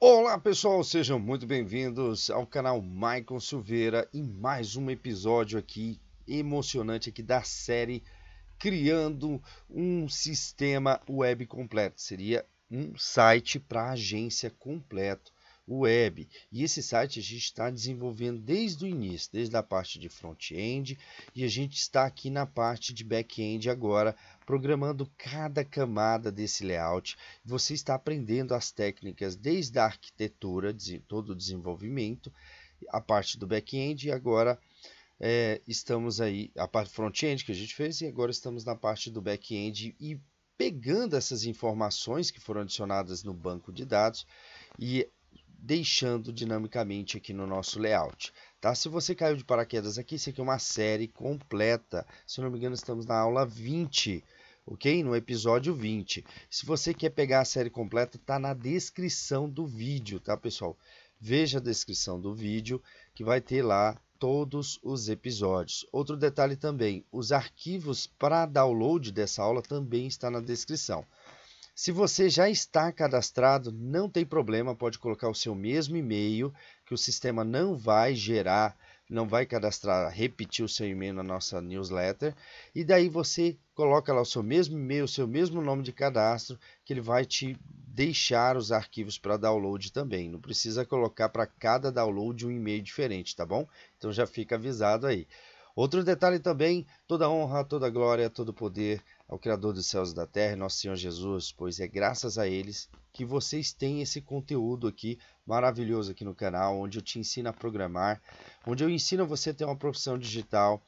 Olá pessoal, sejam muito bem-vindos ao canal Maicon Silveira e mais um episódio aqui emocionante aqui da série Criando um Sistema Web Completo. Seria um site para agência completo web. E esse site a gente está desenvolvendo desde o início, desde a parte de front-end, e a gente está aqui na parte de back-end agora, programando cada camada desse layout. Você está aprendendo as técnicas desde a arquitetura, todo o desenvolvimento, a parte do back-end, e agora estamos aí, a parte front-end que a gente fez, e agora estamos na parte do back-end e pegando essas informações que foram adicionadas no banco de dados e deixando dinamicamente aqui no nosso layout. Tá? Se você caiu de paraquedas aqui, isso aqui é uma série completa. Se não me engano, estamos na aula 20, ok? No episódio 20. Se você quer pegar a série completa, está na descrição do vídeo, tá, pessoal? Veja a descrição do vídeo que vai ter lá todos os episódios. Outro detalhe também, os arquivos para download dessa aula também está na descrição. Se você já está cadastrado, não tem problema, pode colocar o seu mesmo e-mail, que o sistema não vai gerar, não vai cadastrar, repetir o seu e-mail na nossa newsletter, e daí você coloca lá o seu mesmo e-mail, o seu mesmo nome de cadastro, que ele vai te deixar os arquivos para download também. Não precisa colocar para cada download um e-mail diferente, tá bom? Então já fica avisado aí. Outro detalhe também, toda honra, toda glória, todo poder ao Criador dos céus e da terra, nosso Senhor Jesus, pois é graças a eles que vocês têm esse conteúdo aqui maravilhoso aqui no canal, onde eu te ensino a programar, onde eu ensino você a ter uma profissão digital,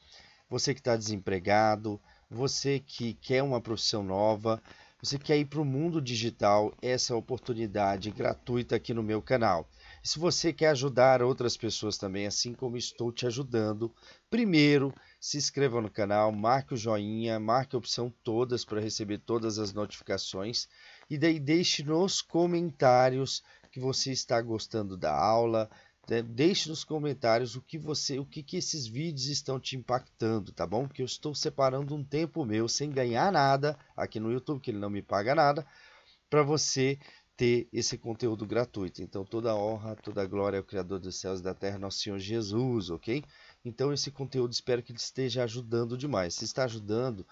você que está desempregado, você que quer uma profissão nova, você quer ir para o mundo digital, essa é a oportunidade gratuita aqui no meu canal. E se você quer ajudar outras pessoas também, assim como estou te ajudando, primeiro se inscreva no canal, marque o joinha, marque a opção todas para receber todas as notificações e daí deixe nos comentários que você está gostando da aula, deixe nos comentários o que esses vídeos estão te impactando, tá bom? Porque eu estou separando um tempo meu sem ganhar nada aqui no YouTube, que ele não me paga nada, para você ter esse conteúdo gratuito. Então toda a honra, toda a glória ao Criador dos céus e da terra, nosso Senhor Jesus, ok? Então esse conteúdo espero que ele esteja ajudando demais. Se está ajudando,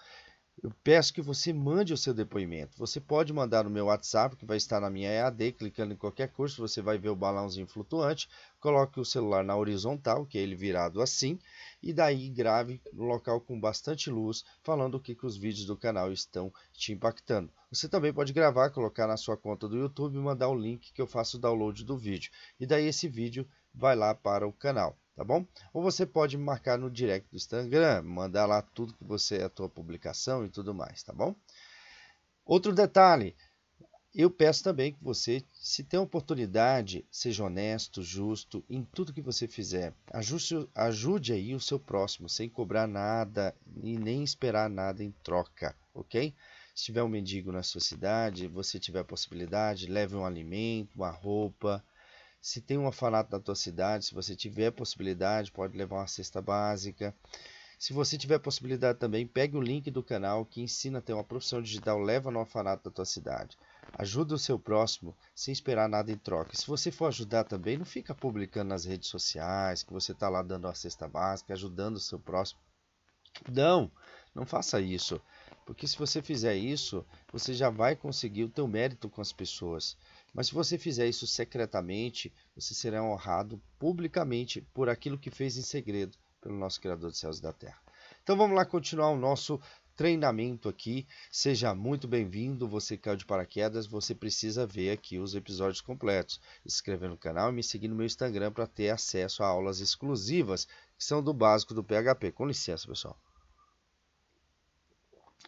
eu peço que você mande o seu depoimento. Você pode mandar no meu WhatsApp, que vai estar na minha EAD, clicando em qualquer curso, você vai ver o balãozinho flutuante, coloque o celular na horizontal, que é ele virado assim, e daí grave no local com bastante luz, falando o que os vídeos do canal estão te impactando. Você também pode gravar, colocar na sua conta do YouTube e mandar o link que eu faço o download do vídeo. E daí esse vídeo vai lá para o canal. Tá bom? Ou você pode me marcar no direct do Instagram, mandar lá tudo que você, a tua publicação e tudo mais, tá bom? Outro detalhe, eu peço também que você, se tem oportunidade, seja honesto, justo em tudo que você fizer. Ajude aí o seu próximo, sem cobrar nada e nem esperar nada em troca, ok? Se tiver um mendigo na sua cidade, você tiver a possibilidade, leve um alimento, uma roupa. Se tem um orfanato na tua cidade, se você tiver possibilidade, pode levar uma cesta básica. Se você tiver possibilidade também, pegue o link do canal que ensina a ter uma profissão digital, leva no orfanato da tua cidade. Ajuda o seu próximo sem esperar nada em troca. Se você for ajudar também, não fica publicando nas redes sociais que você está lá dando uma cesta básica, ajudando o seu próximo. Não faça isso. Porque se você fizer isso, você já vai conseguir o teu mérito com as pessoas. Mas se você fizer isso secretamente, você será honrado publicamente por aquilo que fez em segredo pelo nosso Criador dos céus e da terra. Então vamos lá continuar o nosso treinamento aqui. Seja muito bem-vindo. Você caiu de paraquedas, você precisa ver aqui os episódios completos. Se inscrever no canal e me seguir no meu Instagram para ter acesso a aulas exclusivas que são do básico do PHP. Com licença, pessoal.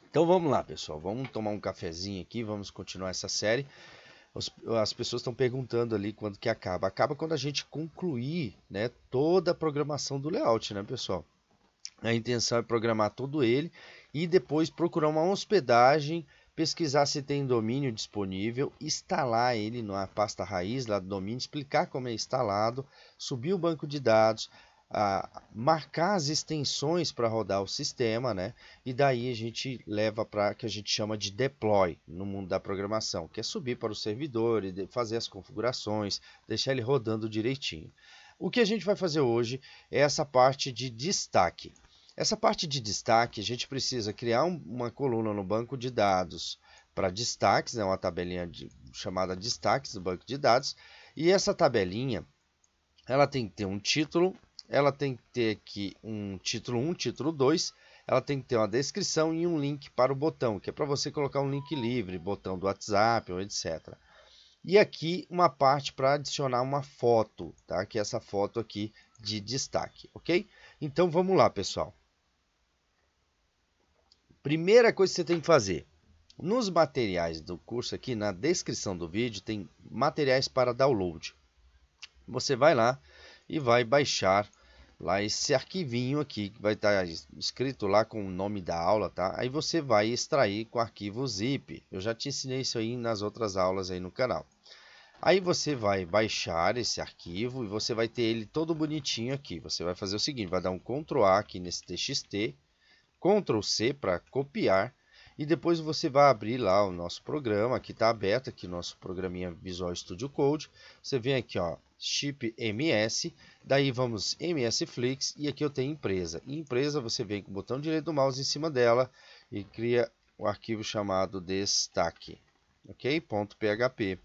Então vamos lá, pessoal. Vamos tomar um cafezinho aqui, vamos continuar essa série. As pessoas estão perguntando ali quando que acaba. Acaba quando a gente concluir, né, toda a programação do layout, né, pessoal? A intenção é programar todo ele e depois procurar uma hospedagem, pesquisar se tem domínio disponível, instalar ele na pasta raiz lá do domínio, explicar como é instalado, subir o banco de dados, marcar as extensões para rodar o sistema, né? E daí a gente leva para que a gente chama de deploy no mundo da programação, que é subir para o servidor e fazer as configurações, deixar ele rodando direitinho. O que a gente vai fazer hoje é essa parte de destaque. Essa parte de destaque, a gente precisa criar uma coluna no banco de dados para destaques, né? Uma tabelinha chamada destaques do banco de dados, e essa tabelinha ela tem que ter um título, ela tem que ter aqui um título 1, título 2, ela tem que ter uma descrição e um link para o botão, que é para você colocar um link livre, botão do WhatsApp ou etc. E aqui uma parte para adicionar uma foto, tá? Que é essa foto aqui de destaque, ok? Então vamos lá, pessoal. Primeira coisa que você tem que fazer, nos materiais do curso aqui, na descrição do vídeo, tem materiais para download. Você vai lá e vai baixar lá esse arquivinho aqui, que vai estar escrito lá com o nome da aula, tá? Aí você vai extrair com o arquivo zip. Eu já te ensinei isso aí nas outras aulas aí no canal. Aí você vai baixar esse arquivo e você vai ter ele todo bonitinho aqui. Você vai fazer o seguinte, vai dar um Ctrl A aqui nesse TXT, Ctrl C para copiar, e depois você vai abrir lá o nosso programa, aqui está aberto, aqui o nosso programinha Visual Studio Code. Você vem aqui, ó, Chip MS, daí vamos MS Flix, e aqui eu tenho empresa. Em empresa você vem com o botão direito do mouse em cima dela e cria o arquivo chamado destaque, ok? .php.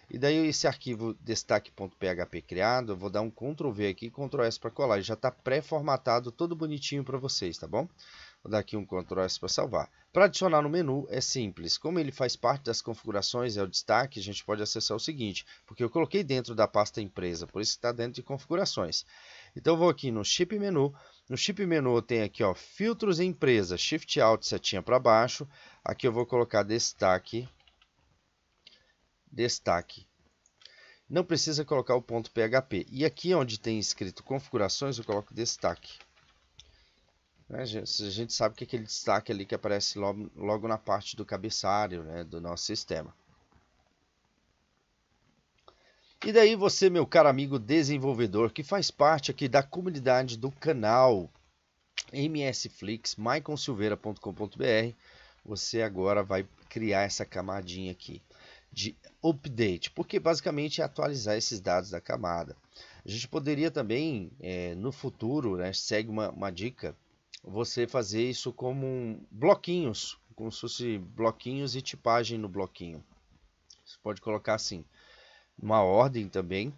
E daí esse arquivo destaque.php criado, eu vou dar um Ctrl V aqui, Ctrl S para colar. Ele já está pré-formatado, todo bonitinho para vocês, tá bom? Vou dar aqui um Ctrl S para salvar. Para adicionar no menu é simples. Como ele faz parte das configurações, é o destaque, a gente pode acessar o seguinte, porque eu coloquei dentro da pasta empresa, por isso está dentro de configurações. Então eu vou aqui no Chip Menu. No Chip Menu eu tenho aqui, ó, filtros em empresa, Shift Alt, setinha para baixo. Aqui eu vou colocar destaque. Não precisa colocar o .php. E aqui onde tem escrito configurações, eu coloco destaque. A gente sabe que é aquele destaque ali que aparece logo na parte do cabeçalho, né, do nosso sistema. E daí você, meu caro amigo desenvolvedor, que faz parte aqui da comunidade do canal MSFlix, maiconsilveira.com.br, você agora vai criar essa camadinha aqui de update, porque basicamente é atualizar esses dados da camada. A gente poderia também, no futuro, né, segue uma dica, você fazer isso como bloquinhos, como se fosse bloquinhos e tipagem no bloquinho. Você pode colocar assim, uma ordem também,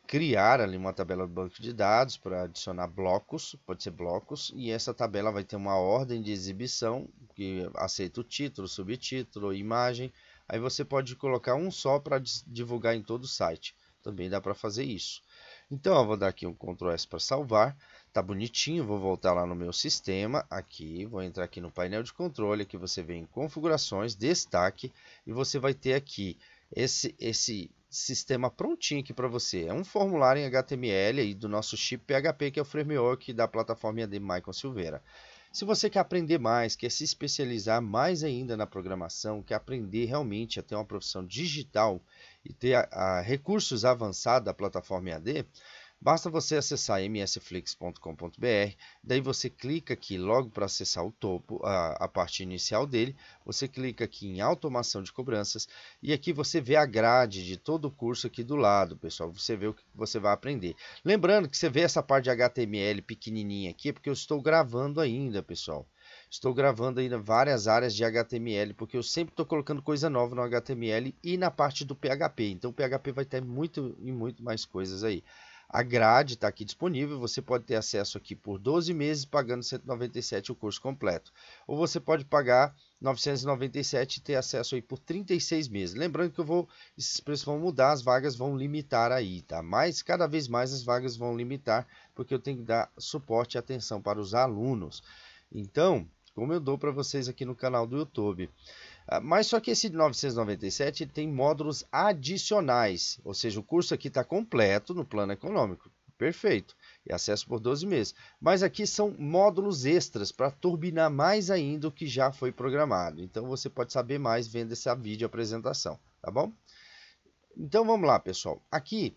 criar ali uma tabela do banco de dados para adicionar blocos, pode ser blocos, e essa tabela vai ter uma ordem de exibição, que aceita o título, subtítulo, imagem. Aí você pode colocar um só para divulgar em todo o site. Também dá para fazer isso. Então eu vou dar aqui um Ctrl S para salvar. Tá bonitinho, vou voltar lá no meu sistema, aqui, vou entrar aqui no painel de controle, aqui você vem em configurações, destaque, e você vai ter aqui esse sistema prontinho aqui para você. É um formulário em HTML aí do nosso Chip PHP, que é o framework da plataforma de Maicon Silveira. Se você quer aprender mais, quer se especializar mais ainda na programação, quer aprender realmente a ter uma profissão digital e ter recursos avançados da plataforma EAD, basta você acessar msflix.com.br, daí você clica aqui logo para acessar o topo, a parte inicial dele, você clica aqui em automação de cobranças e aqui você vê a grade de todo o curso aqui do lado, pessoal, você vê o que você vai aprender. Lembrando que você vê essa parte de HTML pequenininha aqui, porque eu estou gravando ainda, pessoal. Estou gravando ainda várias áreas de HTML, porque eu sempre estou colocando coisa nova no HTML e na parte do PHP, então o PHP vai ter muito mais coisas aí. A grade está aqui disponível, você pode ter acesso aqui por 12 meses pagando 197 o curso completo. Ou você pode pagar 997 e ter acesso aí por 36 meses. Lembrando que esses preços vão mudar, as vagas vão limitar aí, tá? Mas cada vez mais as vagas vão limitar, porque eu tenho que dar suporte e atenção para os alunos. Então, como eu dou para vocês aqui no canal do YouTube. Mas só que esse de 997 tem módulos adicionais, ou seja, o curso aqui está completo no plano econômico, perfeito, e acesso por 12 meses. Mas aqui são módulos extras para turbinar mais ainda o que já foi programado. Então você pode saber mais vendo essa vídeo apresentação, tá bom? Então vamos lá, pessoal. Aqui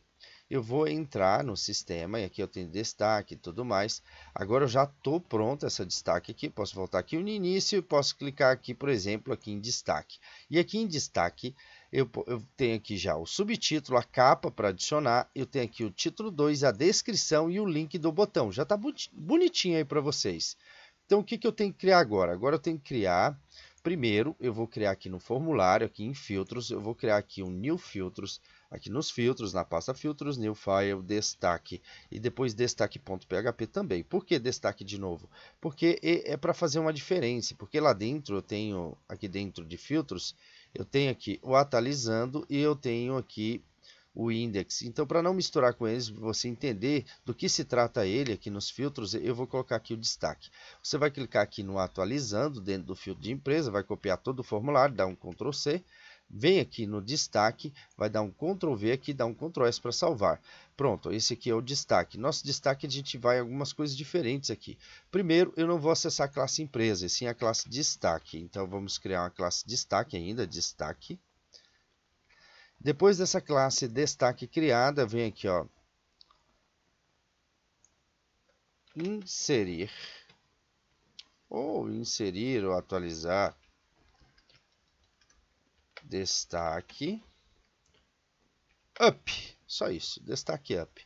eu vou entrar no sistema e aqui eu tenho destaque e tudo mais. Agora eu já estou pronto essa destaque aqui, posso voltar aqui no início e posso clicar aqui, por exemplo, aqui em destaque. E aqui em destaque eu tenho aqui já o subtítulo, a capa para adicionar, eu tenho aqui o título 2, a descrição e o link do botão. Já está bonitinho aí para vocês. Então o que eu tenho que criar agora? Agora eu tenho que criar, primeiro eu vou criar aqui no formulário, aqui em filtros, eu vou criar aqui um new filtros, aqui nos filtros, na pasta filtros, new file, destaque e depois destaque.php também. Por que destaque de novo? Porque é para fazer uma diferença, porque lá dentro eu tenho, aqui dentro de filtros, eu tenho aqui o atualizando e eu tenho aqui o index. Então, para não misturar com eles, você entender do que se trata ele aqui nos filtros, eu vou colocar aqui o destaque. Você vai clicar aqui no atualizando dentro do filtro de empresa, vai copiar todo o formulário, dá um Ctrl C, vem aqui no destaque, vai dar um Ctrl V aqui, dá um Ctrl S para salvar. Pronto, esse aqui é o destaque. Nosso destaque a gente vai em algumas coisas diferentes aqui. Primeiro, eu não vou acessar a classe empresa, e sim a classe destaque. Então vamos criar uma classe destaque ainda, destaque. Depois dessa classe destaque criada, vem aqui, ó, inserir, ou atualizar, destaque, up, só isso, destaque up.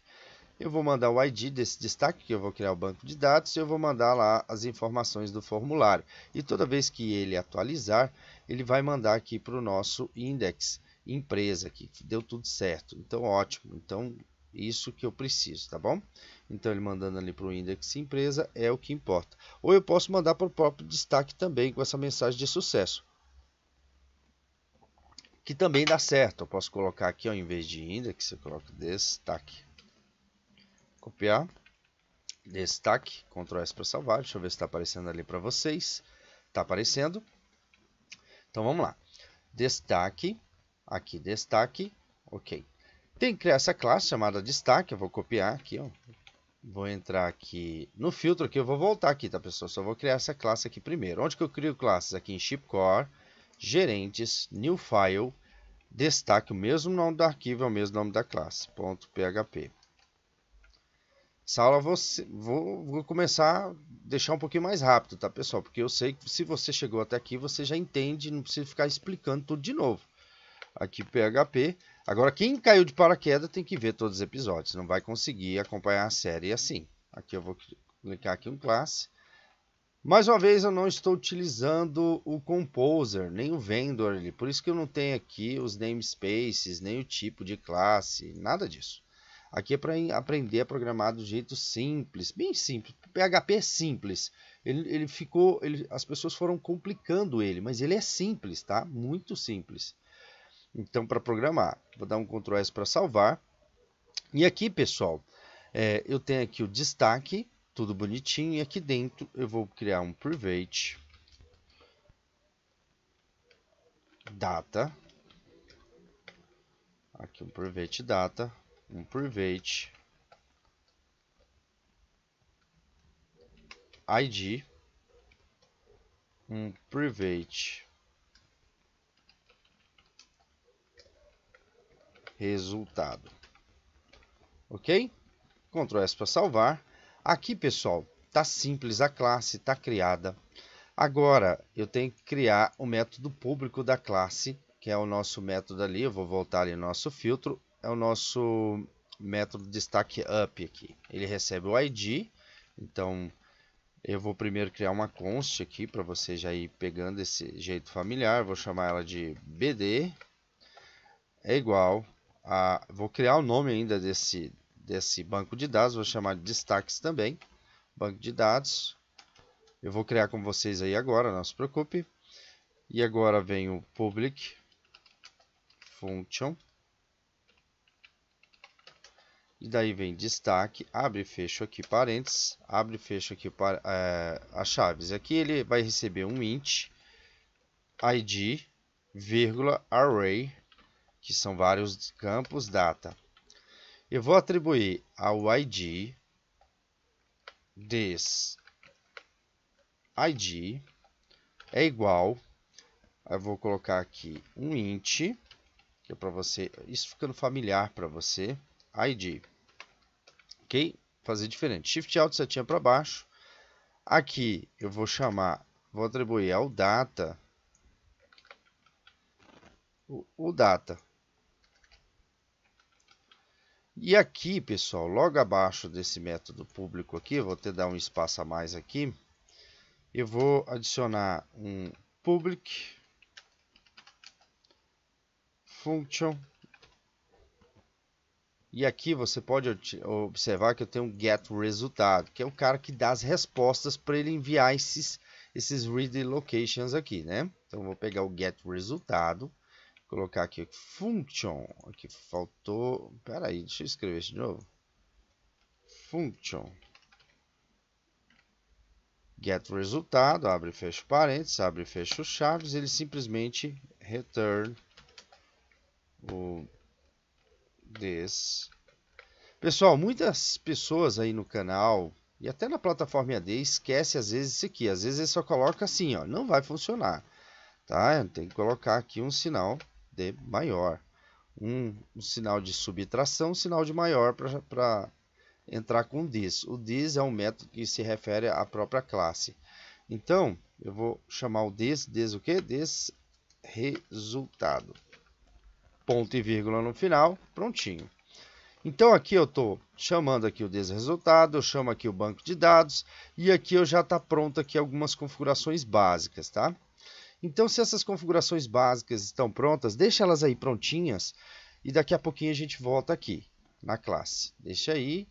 Eu vou mandar o ID desse destaque, que eu vou criar o banco de dados, e eu vou mandar lá as informações do formulário. E toda vez que ele atualizar, ele vai mandar aqui para o nosso index empresa aqui, deu tudo certo. Então, ótimo. Então, isso que eu preciso, tá bom? Então, ele mandando ali para o index empresa é o que importa. Ou eu posso mandar para o próprio destaque também com essa mensagem de sucesso, que também dá certo. Eu posso colocar aqui, ó, em vez de index, eu coloco destaque. Copiar, destaque, Ctrl S para salvar. Deixa eu ver se está aparecendo ali para vocês. Está aparecendo. Então, vamos lá. Destaque. Aqui, destaque, ok. Tem que criar essa classe chamada destaque, eu vou copiar aqui, ó. Vou entrar aqui no filtro, aqui eu vou voltar aqui, tá, pessoal? Só vou criar essa classe aqui primeiro. Onde que eu crio classes? Aqui em Shipcore, gerentes, new file, destaque, o mesmo nome do arquivo é o mesmo nome da classe, .php. Essa aula vou começar a deixar um pouquinho mais rápido, tá, pessoal? Porque eu sei que se você chegou até aqui, você já entende, não precisa ficar explicando tudo de novo. Aqui PHP. Agora quem caiu de paraquedas tem que ver todos os episódios, não vai conseguir acompanhar a série assim. Aqui eu vou clicar aqui em classe. Mais uma vez eu não estou utilizando o Composer, nem o Vendor ali, por isso que eu não tenho aqui os namespaces, nem o tipo de classe, nada disso. Aqui é para aprender a programar do jeito simples, bem simples. O PHP é simples. As pessoas foram complicando ele, mas ele é simples, tá? Muito simples. Então, para programar, vou dar um Ctrl S para salvar. E aqui, pessoal, eu tenho aqui o destaque, tudo bonitinho. E aqui dentro eu vou criar um private data. Aqui um private data, um private ID, um private resultado. Ok? Ctrl S para salvar. Aqui, pessoal, tá simples, a classe está criada. Agora, eu tenho que criar o método público da classe, que é o nosso método ali. Eu vou voltar ali no nosso filtro. É o nosso método destaque up aqui. Ele recebe o ID. Então, eu vou primeiro criar uma const aqui para você já ir pegando esse jeito familiar. Vou chamar ela de BD. É igual a... Vou criar o nome ainda desse banco de dados. Vou chamar de destaques também. Banco de dados. Eu vou criar com vocês aí agora, não se preocupe. E agora vem o public function. E daí vem destaque, abre e fecha aqui parênteses, abre e fecha aqui as chaves. Aqui ele vai receber um int, id, vírgula, array, que são vários campos, data. Eu vou atribuir ao id this id é igual, eu vou colocar aqui um int, que é para você, isso ficando familiar para você. ID. Ok? Fazer diferente. Shift Alt setinha para baixo. Aqui eu vou chamar, vou atribuir ao data o data. E aqui, pessoal, logo abaixo desse método público aqui, eu vou ter dar um espaço a mais aqui. Eu vou adicionar um public function. E aqui você pode observar que eu tenho um get resultado, que é o cara que dá as respostas para ele enviar esses read locations aqui, né? Então eu vou pegar o get resultado, colocar aqui function, aqui faltou, peraí, deixa eu escrever isso de novo. Function get resultado, abre e fecha parênteses, abre e fecha os chaves, ele simplesmente return o this. Pessoal, muitas pessoas aí no canal e até na plataforma AD esquece às vezes isso aqui. Às vezes ele só coloca assim, ó, não vai funcionar, tá? Tem que colocar aqui um sinal de maior, um sinal de subtração, um sinal de maior para entrar com this. O this é um método que se refere à própria classe. Então, eu vou chamar o this o quê? This resultado. Ponto e vírgula no final, prontinho. Então aqui eu estou chamando aqui o resultado, eu chamo aqui o banco de dados e aqui eu já está pronto aqui algumas configurações básicas, tá? Então se essas configurações básicas estão prontas, deixa elas aí prontinhas e daqui a pouquinho a gente volta aqui na classe. Deixa aí,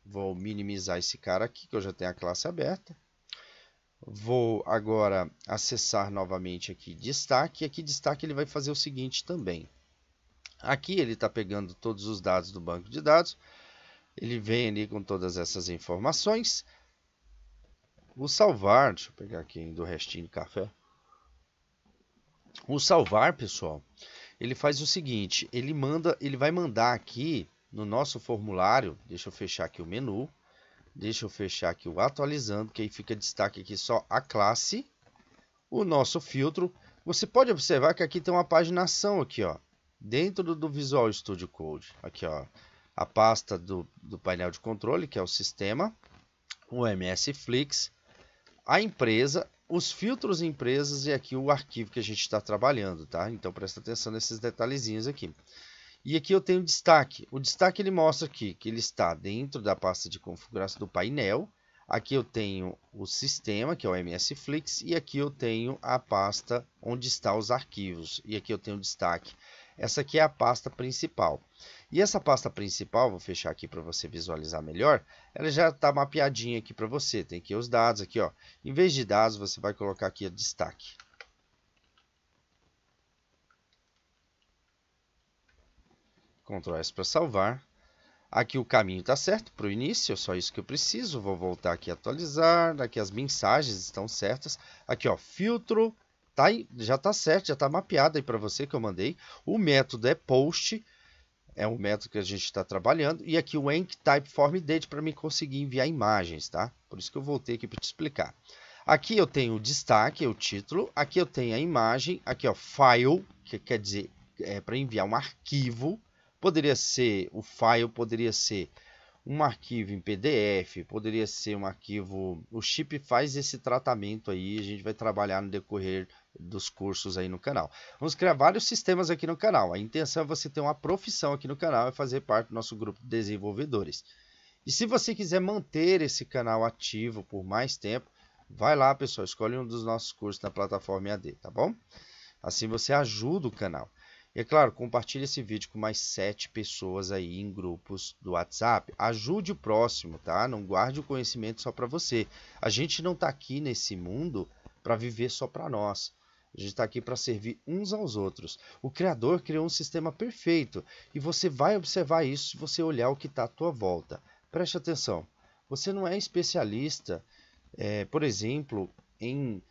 vou minimizar esse cara aqui que eu já tenho a classe aberta. Vou agora acessar novamente aqui destaque, e aqui destaque ele vai fazer o seguinte também. Aqui ele está pegando todos os dados do banco de dados, ele vem ali com todas essas informações. O salvar, deixa eu pegar aqui do restinho de café. O salvar, pessoal, ele faz o seguinte, ele vai mandar aqui no nosso formulário, deixa eu fechar aqui o menu, deixa eu fechar aqui o atualizando, que aí fica destaque aqui só a classe, o nosso filtro. Você pode observar que aqui tem uma paginação aqui, ó. Dentro do Visual Studio Code, aqui ó, a pasta do painel de controle, que é o sistema, o MS Flix, a empresa, os filtros empresas e aqui o arquivo que a gente está trabalhando, tá? Então presta atenção nesses detalhezinhos aqui. E aqui eu tenho destaque. O destaque ele mostra aqui que ele está dentro da pasta de configuração do painel. Aqui eu tenho o sistema, que é o MS Flix, e aqui eu tenho a pasta onde estão os arquivos. E aqui eu tenho o destaque. Essa aqui é a pasta principal. E essa pasta principal, vou fechar aqui para você visualizar melhor, ela já está mapeadinha aqui para você. Tem aqui os dados, aqui ó. Em vez de dados, você vai colocar aqui o destaque. Ctrl S para salvar. Aqui o caminho está certo para o início, só isso que eu preciso. Vou voltar aqui a atualizar. Aqui as mensagens estão certas. Aqui ó, filtro. Já está certo, já está mapeado aí para você que eu mandei. O método é post, é o método que a gente está trabalhando. E aqui o enctype form date para mim conseguir enviar imagens, tá? Por isso que eu voltei aqui para te explicar. Aqui eu tenho o destaque, o título. Aqui eu tenho a imagem. Aqui ó, file, que quer dizer para enviar um arquivo. Poderia ser, o file poderia ser um arquivo em PDF, poderia ser um arquivo... O chip faz esse tratamento aí, a gente vai trabalhar no decorrer dos cursos aí no canal. Vamos criar vários sistemas aqui no canal. A intenção é você ter uma profissão aqui no canal e fazer parte do nosso grupo de desenvolvedores. E se você quiser manter esse canal ativo por mais tempo, vai lá, pessoal, escolhe um dos nossos cursos na plataforma AD, tá bom? Assim você ajuda o canal. E é claro, compartilhe esse vídeo com mais 7 pessoas aí em grupos do WhatsApp. Ajude o próximo, tá? Não guarde o conhecimento só para você. A gente não está aqui nesse mundo para viver só para nós. A gente está aqui para servir uns aos outros. O Criador criou um sistema perfeito e você vai observar isso se você olhar o que está à tua volta. Preste atenção. Você não é especialista, por exemplo, em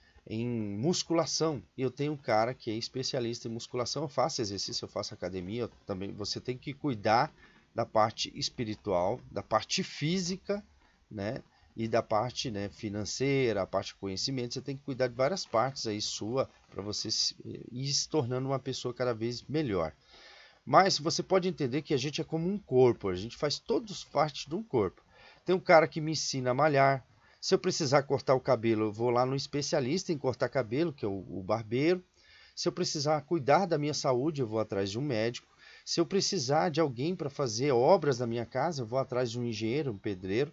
musculação. Eu tenho um cara que é especialista em musculação, eu faço exercício, eu faço academia, também você tem que cuidar da parte espiritual, da parte física, né, e da parte, né, financeira, a parte de conhecimento, você tem que cuidar de várias partes aí sua para você ir se tornando uma pessoa cada vez melhor. Mas você pode entender que a gente é como um corpo, a gente faz todos parte de um corpo. Tem um cara que me ensina a malhar. Se eu precisar cortar o cabelo, eu vou lá no especialista em cortar cabelo, que é o barbeiro. Se eu precisar cuidar da minha saúde, eu vou atrás de um médico. Se eu precisar de alguém para fazer obras na minha casa, eu vou atrás de um engenheiro, um pedreiro.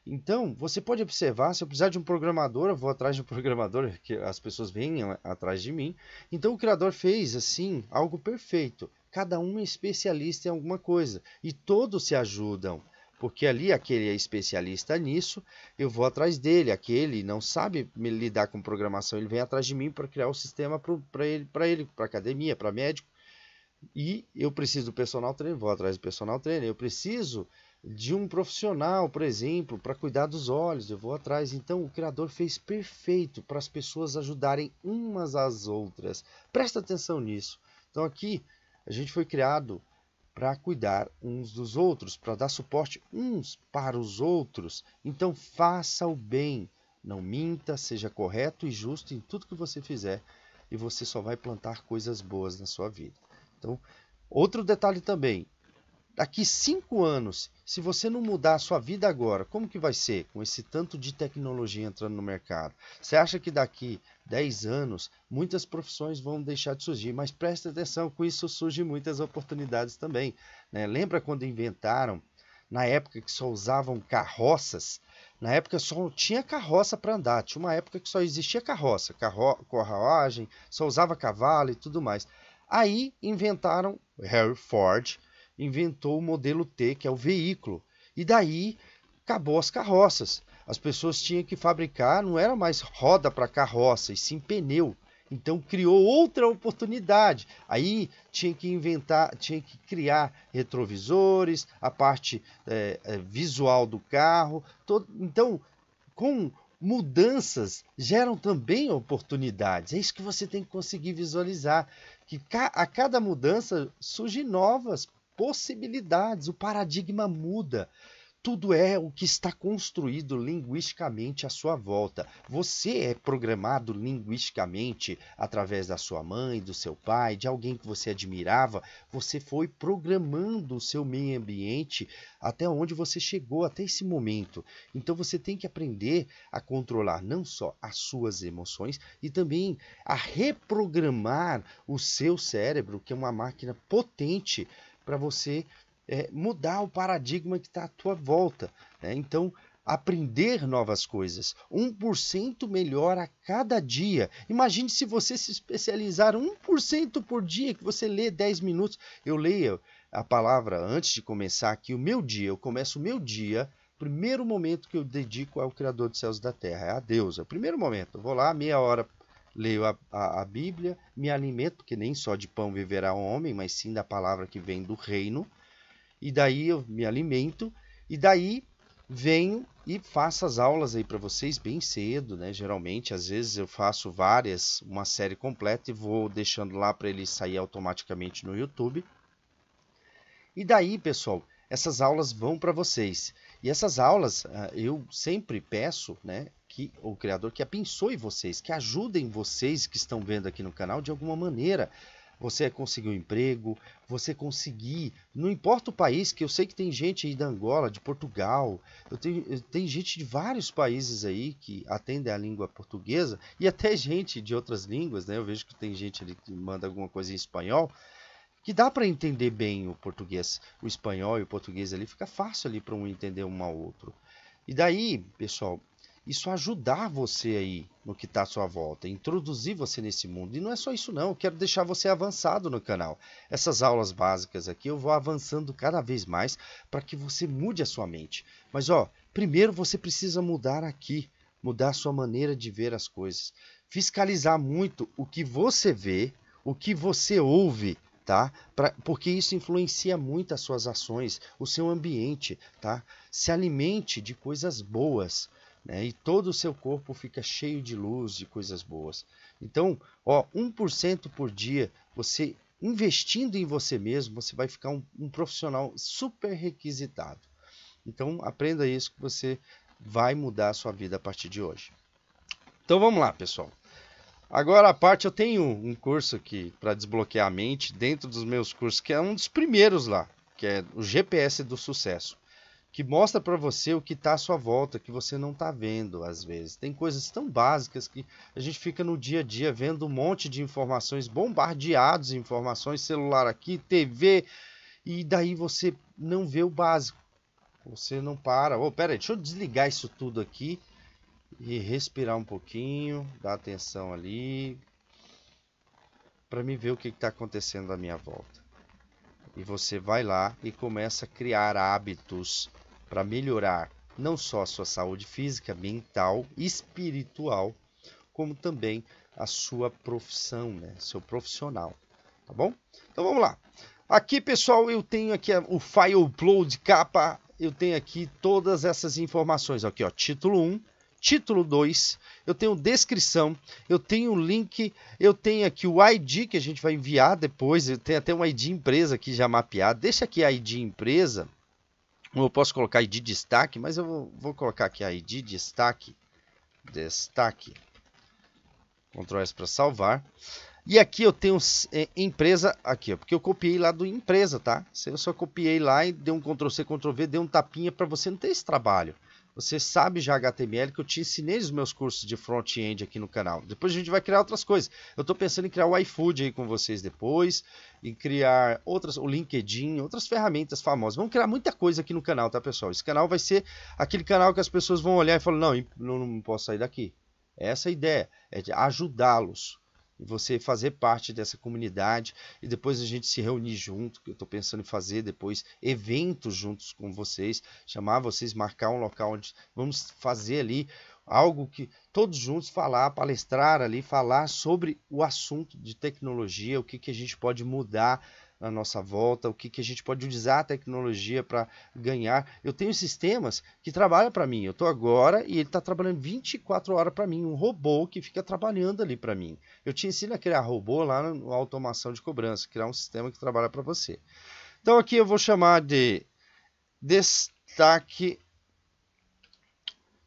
Então, você pode observar, se eu precisar de um programador, eu vou atrás de um programador, que as pessoas vêm atrás de mim. Então, o Criador fez, assim, algo perfeito. Cada um é especialista em alguma coisa e todos se ajudam. Porque ali aquele é especialista nisso, eu vou atrás dele. Aquele não sabe lidar com programação, ele vem atrás de mim para criar o sistema para academia, para médico. E eu preciso do personal trainer, vou atrás do personal trainer. Eu preciso de um profissional, por exemplo, para cuidar dos olhos, eu vou atrás. Então o Criador fez perfeito para as pessoas ajudarem umas às outras. Presta atenção nisso. Então aqui a gente foi criado para cuidar uns dos outros, para dar suporte uns para os outros. Então faça o bem, não minta, seja correto e justo em tudo que você fizer e você só vai plantar coisas boas na sua vida. Então, outro detalhe também, daqui 5 anos, se você não mudar a sua vida agora, como que vai ser com esse tanto de tecnologia entrando no mercado? Você acha que daqui 10 anos muitas profissões vão deixar de surgir, mas presta atenção, com isso surgem muitas oportunidades também, né? Lembra quando inventaram, na época que só usavam carroças? Na época só tinha carroça para andar, tinha uma época que só existia carroça, carruagem, só usava cavalo e tudo mais. Aí inventaram, Henry Ford inventou o modelo T, que é o veículo. E daí acabou as carroças. As pessoas tinham que fabricar, não era mais roda para carroça, e sim pneu. Então criou outra oportunidade. Aí tinha que inventar, tinha que criar retrovisores, a parte visual do carro. Então, com mudanças geram também oportunidades. É isso que você tem que conseguir visualizar, que a cada mudança surgem novas possibilidades, o paradigma muda. Tudo é o que está construído linguisticamente à sua volta. Você é programado linguisticamente através da sua mãe, do seu pai, de alguém que você admirava. Você foi programando o seu meio ambiente até onde você chegou, até esse momento. Então você tem que aprender a controlar não só as suas emoções e também a reprogramar o seu cérebro, que é uma máquina potente para você mudar o paradigma que está à tua volta, né? Então, aprender novas coisas, 1% melhor a cada dia. Imagine se você se especializar 1% por dia, que você lê 10 minutos. Eu leio a palavra antes de começar aqui o meu dia. Eu começo o meu dia, primeiro momento que eu dedico ao Criador dos céus e da terra, é a Deus. É o primeiro momento. Eu vou lá, meia hora, leio a Bíblia, me alimento, porque nem só de pão viverá o homem, mas sim da palavra que vem do reino. E daí eu me alimento, e daí venho e faço as aulas aí para vocês bem cedo, né? Geralmente, às vezes eu faço uma série completa e vou deixando lá para ele sair automaticamente no YouTube. E daí, pessoal, essas aulas vão para vocês. E essas aulas eu sempre peço, né, que o Criador que abençoe vocês, que ajudem vocês que estão vendo aqui no canal de alguma maneira. Você conseguir um emprego, você conseguir, não importa o país, que eu sei que tem gente aí da Angola, de Portugal, tem gente de vários países aí que atendem a língua portuguesa e até gente de outras línguas, né? Eu vejo que tem gente ali que manda alguma coisa em espanhol, que dá para entender bem o português, o espanhol e o português ali, fica fácil ali para um entender um ao outro. E daí, pessoal, isso ajudar você aí no que está à sua volta, introduzir você nesse mundo. E não é só isso não, eu quero deixar você avançado no canal. Essas aulas básicas aqui eu vou avançando cada vez mais para que você mude a sua mente. Mas primeiro você precisa mudar aqui, mudar a sua maneira de ver as coisas. Fiscalizar muito o que você vê, o que você ouve, tá? Porque isso influencia muito as suas ações, o seu ambiente, tá? Se alimente de coisas boas, né? E todo o seu corpo fica cheio de luz, de coisas boas. Então, 1% por dia, você investindo em você mesmo, você vai ficar um profissional super requisitado. Então, aprenda isso que você vai mudar a sua vida a partir de hoje. Então, vamos lá, pessoal. Agora a parte, eu tenho um curso aqui para desbloquear a mente dentro dos meus cursos, que é um dos primeiros lá, que é o GPS do sucesso, que mostra para você o que está à sua volta, que você não está vendo às vezes. Tem coisas tão básicas que a gente fica no dia a dia vendo um monte de informações, bombardeados de informações, celular aqui, TV, e daí você não vê o básico. Você não para. Oh, pera aí, deixa eu desligar isso tudo aqui e respirar um pouquinho, dar atenção ali, para me ver o que está acontecendo à minha volta. E você vai lá e começa a criar hábitos para melhorar não só a sua saúde física, mental, espiritual, como também a sua profissão, né? Seu profissional, tá bom? Então vamos lá. Aqui, pessoal, eu tenho aqui o File Upload capa, eu tenho aqui todas essas informações aqui, ó, título 1, título 2, eu tenho descrição, eu tenho o link, eu tenho aqui o ID que a gente vai enviar depois, eu tenho até um ID empresa aqui já mapeado, deixa aqui a ID empresa, eu posso colocar ID destaque, mas eu vou colocar aqui a ID destaque, Ctrl S para salvar. E aqui eu tenho empresa, aqui, ó, porque eu copiei lá do empresa, tá? Eu só copiei lá e dei um Ctrl C, Ctrl V, dei um tapinha para você não ter esse trabalho. Você sabe já HTML, que eu te ensinei nos meus cursos de front-end aqui no canal. Depois a gente vai criar outras coisas. Eu estou pensando em criar o iFood aí com vocês depois, em criar outras, o LinkedIn, outras ferramentas famosas. Vamos criar muita coisa aqui no canal, tá, pessoal? Esse canal vai ser aquele canal que as pessoas vão olhar e falar, não posso sair daqui. Essa é a ideia, é de ajudá-los. E você fazer parte dessa comunidade e depois a gente se reunir junto, que eu estou pensando em fazer depois eventos juntos com vocês, chamar vocês, marcar um local onde vamos fazer ali algo que todos juntos falar, palestrar ali, falar sobre o assunto de tecnologia, o que a gente pode mudar na nossa volta, o que a gente pode usar a tecnologia para ganhar. Eu tenho sistemas que trabalham para mim, eu estou agora e ele está trabalhando 24 horas para mim, um robô que fica trabalhando ali para mim. Eu te ensino a criar robô lá na automação de cobrança, criar um sistema que trabalha para você. Então aqui eu vou chamar de destaque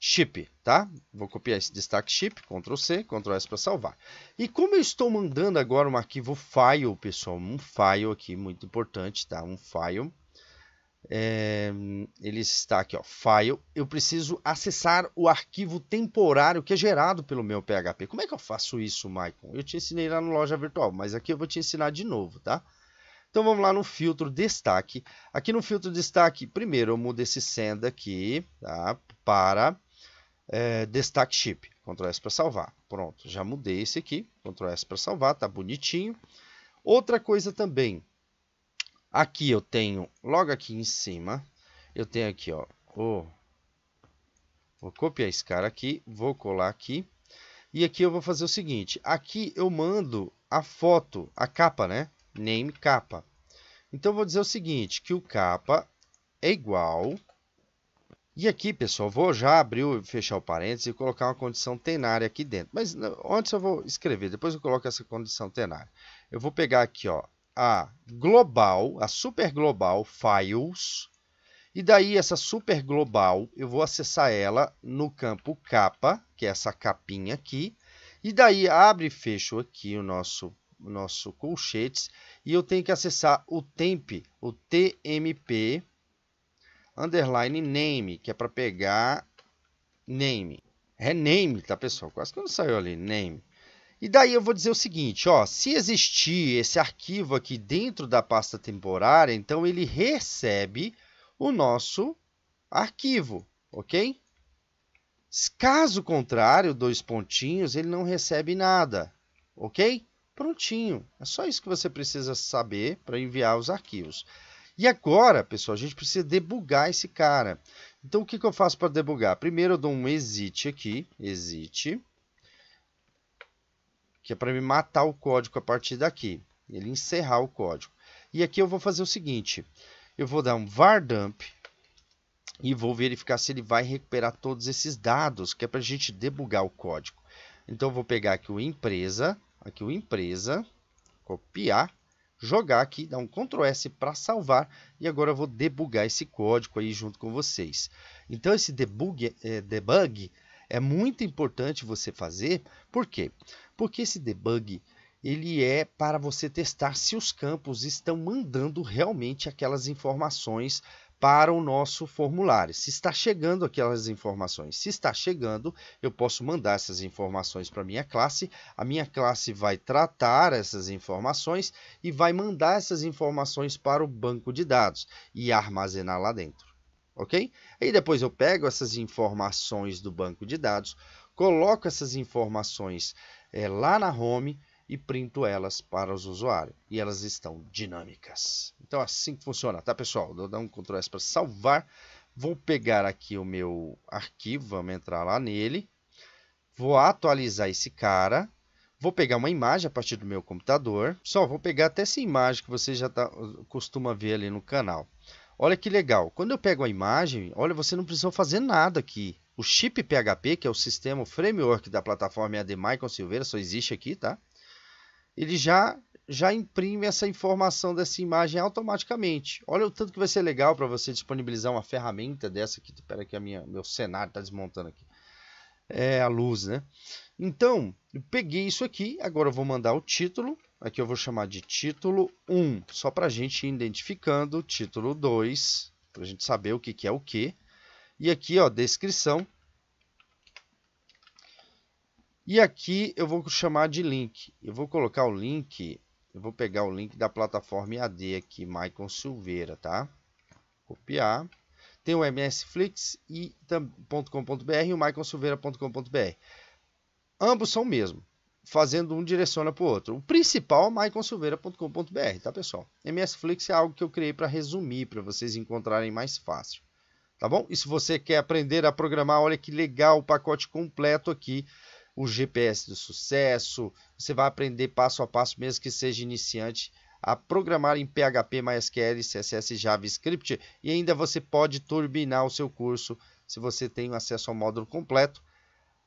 chip, tá? Vou copiar esse destaque chip, Ctrl C, Ctrl S para salvar. E como eu estou mandando agora um arquivo file, pessoal, um file aqui, muito importante, tá? Um file. Ele está aqui, ó, file. Eu preciso acessar o arquivo temporário que é gerado pelo meu PHP. Como é que eu faço isso, Maicon? Eu te ensinei lá no Loja Virtual, mas aqui eu vou te ensinar de novo, tá? Então vamos lá no filtro destaque. Aqui no filtro destaque, primeiro eu mudo esse send aqui, tá? Para destaque chip, Ctrl S para salvar. Pronto, já mudei esse aqui, Ctrl S para salvar, tá bonitinho. Outra coisa também, aqui eu tenho, logo aqui em cima, eu tenho aqui, ó, vou copiar esse cara aqui, vou colar aqui, e aqui eu vou fazer o seguinte, aqui eu mando a foto, a capa, né? Name capa. Então eu vou dizer o seguinte, que o capa é igual. E aqui, pessoal, vou já abrir e fechar o parênteses e colocar uma condição tenária aqui dentro. Mas antes eu vou escrever, depois eu coloco essa condição tenária. Eu vou pegar aqui, ó, a global, a super global files. E daí essa super global, eu vou acessar ela no campo capa, que é essa capinha aqui. E daí abre e fecho aqui o nosso colchetes. E eu tenho que acessar o temp, o tmp underline name, que é para pegar name. É name, tá, pessoal? Quase que não saiu ali, name. E daí eu vou dizer o seguinte, ó, se existir esse arquivo aqui dentro da pasta temporária, então ele recebe o nosso arquivo, ok? Caso contrário, dois pontinhos, ele não recebe nada, ok? Prontinho. É só isso que você precisa saber para enviar os arquivos. E agora, pessoal, a gente precisa debugar esse cara. Então, o que eu faço para debugar? Primeiro, eu dou um exit aqui, exit, que é para me matar o código a partir daqui, ele encerrar o código. E aqui eu vou fazer o seguinte, eu vou dar um var dump e vou verificar se ele vai recuperar todos esses dados, que é para a gente debugar o código. Então, eu vou pegar aqui o empresa, copiar, jogar aqui, dar um Ctrl S para salvar e agora eu vou debugar esse código aí junto com vocês. Então esse debug é muito importante você fazer, por quê? Porque esse debug ele é para você testar se os campos estão mandando realmente aquelas informações para o nosso formulário. Se está chegando aquelas informações. Se está chegando, eu posso mandar essas informações para a minha classe. A minha classe vai tratar essas informações e vai mandar essas informações para o banco de dados e armazenar lá dentro. Ok? Aí depois eu pego essas informações do banco de dados, coloco essas informações lá na home e printo elas para os usuários. E elas estão dinâmicas. Então assim que funciona, tá pessoal? Vou dar um Ctrl S para salvar. Vou pegar aqui o meu arquivo, vamos entrar lá nele. Vou atualizar esse cara. Vou pegar uma imagem a partir do meu computador. Só vou pegar até essa imagem que você já costuma ver ali no canal. Olha que legal. Quando eu pego a imagem, olha, você não precisou fazer nada aqui. O chip PHP, que é o sistema, o framework da plataforma EAD Maicon Silveira, só existe aqui, tá? Ele já imprime essa informação dessa imagem automaticamente. Olha o tanto que vai ser legal para você disponibilizar uma ferramenta dessa aqui. Espera que meu cenário está desmontando aqui. É a luz, né? Então, eu peguei isso aqui. Agora eu vou mandar o título. Aqui eu vou chamar de título 1. Só para a gente ir identificando. Título 2. Para a gente saber o que é o que. E aqui, ó, descrição. E aqui eu vou chamar de link. Eu vou colocar o link, eu vou pegar o link da plataforma EAD aqui, Maicon Silveira, tá? Copiar. Tem o msflix e .com.br e o maiconsilveira.com.br. Ambos são o mesmo, fazendo um direciona para o outro. O principal é maiconsilveira.com.br, tá pessoal? msflix é algo que eu criei para resumir, para vocês encontrarem mais fácil. Tá bom? E se você quer aprender a programar, olha que legal o pacote completo aqui. O GPS do sucesso, você vai aprender passo a passo, mesmo que seja iniciante, a programar em PHP, MySQL, CSS e JavaScript, e ainda você pode turbinar o seu curso se você tem acesso ao módulo completo,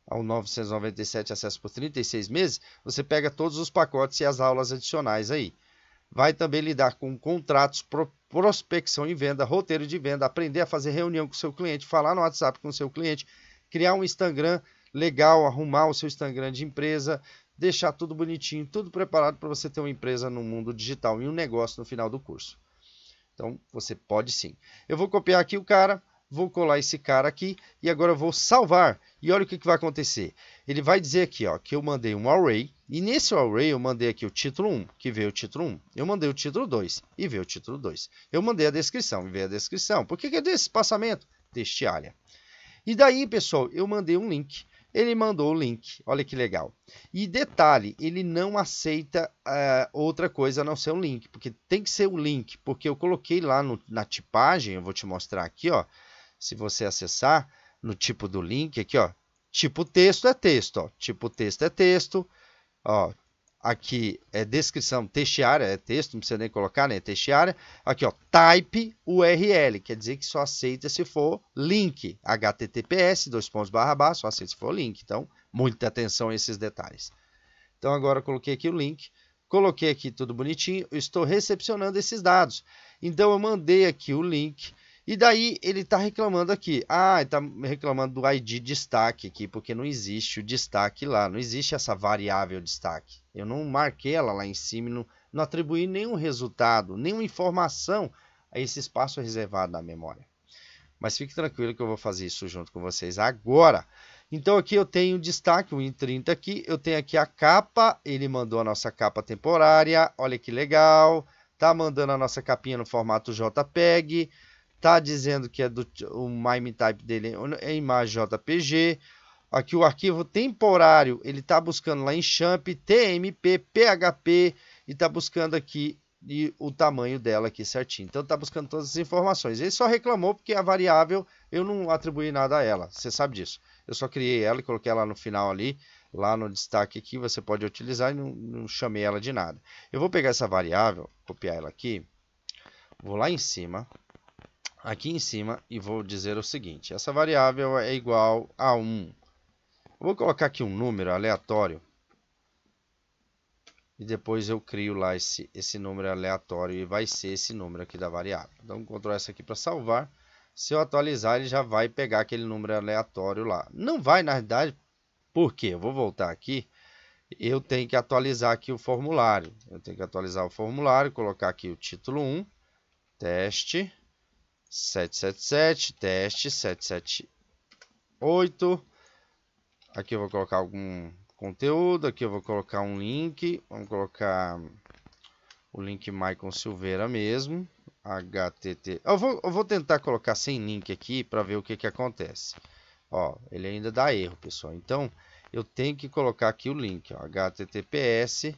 ao 997 acesso por 36 meses, você pega todos os pacotes e as aulas adicionais aí. Vai também lidar com contratos, prospecção e venda, roteiro de venda, aprender a fazer reunião com o seu cliente, falar no WhatsApp com o seu cliente, criar um Instagram legal, arrumar o seu Instagram de empresa, deixar tudo bonitinho, tudo preparado para você ter uma empresa no mundo digital e um negócio no final do curso. Então, você pode sim. Eu vou copiar aqui o cara, vou colar esse cara aqui e agora eu vou salvar. E olha o que vai acontecer. Ele vai dizer aqui, ó, que eu mandei um array e nesse array eu mandei aqui o título 1, que veio o título 1. Eu mandei o título 2 e veio o título 2. Eu mandei a descrição e veio a descrição. Por que é desse espaçamento? Deste área. E daí, pessoal, eu mandei um link. Ele mandou o link, olha que legal. E detalhe, ele não aceita outra coisa a não ser um link, porque tem que ser o link, porque eu coloquei lá na tipagem, eu vou te mostrar aqui, ó. Se você acessar no tipo do link, aqui, ó, tipo texto é texto, ó, tipo texto é texto, ó. Aqui é descrição, textiária, é texto, não precisa nem colocar, né? Textiária. Aqui, ó, type URL, quer dizer que só aceita se for link. HTTPS, só aceita se for link. Então, muita atenção a esses detalhes. Então, agora eu coloquei aqui o link, coloquei aqui tudo bonitinho, eu estou recepcionando esses dados. Então, eu mandei aqui o link. E daí ele está reclamando aqui. Ah, ele está reclamando do ID destaque aqui, porque não existe o destaque lá. Não existe essa variável destaque. Eu não marquei ela lá em cima, não atribuí nenhum resultado, nenhuma informação a esse espaço reservado na memória. Mas fique tranquilo que eu vou fazer isso junto com vocês agora. Então aqui eu tenho o destaque, o Win30 aqui. Eu tenho aqui a capa, ele mandou a nossa capa temporária. Olha que legal. Tá mandando a nossa capinha no formato JPEG. Tá dizendo que o MIME type dele é imagem JPG. Aqui o arquivo temporário, ele está buscando lá em XAMPP, TMP, PHP e está buscando aqui o tamanho dela aqui certinho. Então está buscando todas as informações. Ele só reclamou porque a variável eu não atribuí nada a ela. Você sabe disso. Eu só criei ela e coloquei ela no final ali, lá no destaque aqui, você pode utilizar e não chamei ela de nada. Eu vou pegar essa variável, copiar ela aqui, vou lá em cima. Aqui em cima e vou dizer o seguinte, essa variável é igual a 1. Eu vou colocar aqui um número aleatório e depois eu crio lá esse número aleatório e vai ser esse número aqui da variável. Então, vou Ctrl S aqui para salvar. Se eu atualizar, ele já vai pegar aquele número aleatório lá. Não vai, na verdade, por quê? Eu vou voltar aqui eu tenho que atualizar aqui o formulário. Eu tenho que atualizar o formulário, colocar aqui o título 1, teste 777, teste 778. Aqui eu vou colocar algum conteúdo, aqui eu vou colocar um link, vamos colocar o link Maicon Silveira mesmo, HTT. Eu vou tentar colocar sem link aqui para ver o que acontece. Ó, ele ainda dá erro, pessoal. Então, eu tenho que colocar aqui o link, ó, https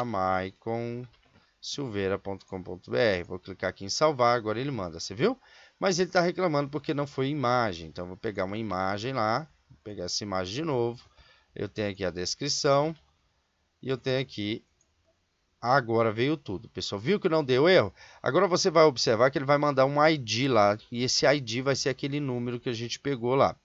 maiconsilveira.com.br. Vou clicar aqui em salvar, agora ele manda, você viu? Mas ele está reclamando porque não foi imagem. Então, eu vou pegar uma imagem lá, vou pegar essa imagem de novo. Eu tenho aqui a descrição e eu tenho aqui. Agora veio tudo, pessoal. Viu que não deu erro? Agora você vai observar que ele vai mandar um ID lá. E esse ID vai ser aquele número que a gente pegou lá.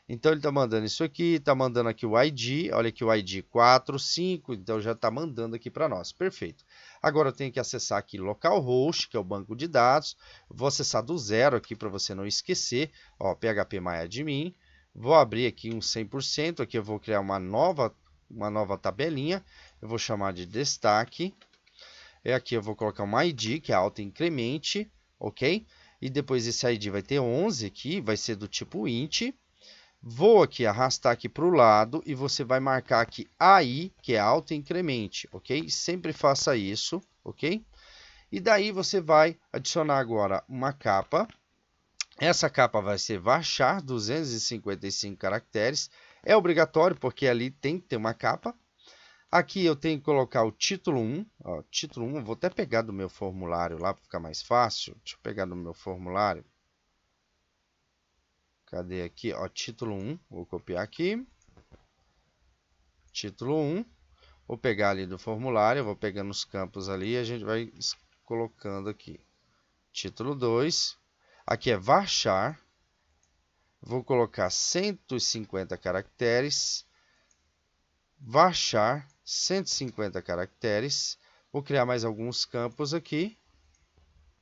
Então ele está mandando isso aqui, está mandando aqui o ID. Olha aqui o ID 45. Então já está mandando aqui para nós. Perfeito. Agora eu tenho que acessar aqui localhost, que é o banco de dados. Vou acessar do zero aqui para você não esquecer. Ó, phpMyAdmin. Vou abrir aqui um 100%. Aqui eu vou criar uma nova tabelinha. Eu vou chamar de destaque. Aqui eu vou colocar um ID, que é autoincremente, ok? E depois esse ID vai ter 11 aqui, vai ser do tipo int. Vou aqui arrastar aqui para o lado e você vai marcar aqui AI, que é autoincremente, ok? Sempre faça isso, ok? E daí você vai adicionar agora uma capa. Essa capa vai ser varchar 255 caracteres. É obrigatório porque ali tem que ter uma capa. Aqui eu tenho que colocar o título 1. Ó, título 1, eu vou até pegar do meu formulário lá para ficar mais fácil. Deixa eu pegar do meu formulário. Cadê aqui? Ó, título 1. Vou copiar aqui. Título 1. Vou pegar ali do formulário. Vou pegando os campos ali e a gente vai colocando aqui. Título 2. Aqui é varchar. Vou colocar 150 caracteres. Varchar 150 caracteres. Vou criar mais alguns campos aqui.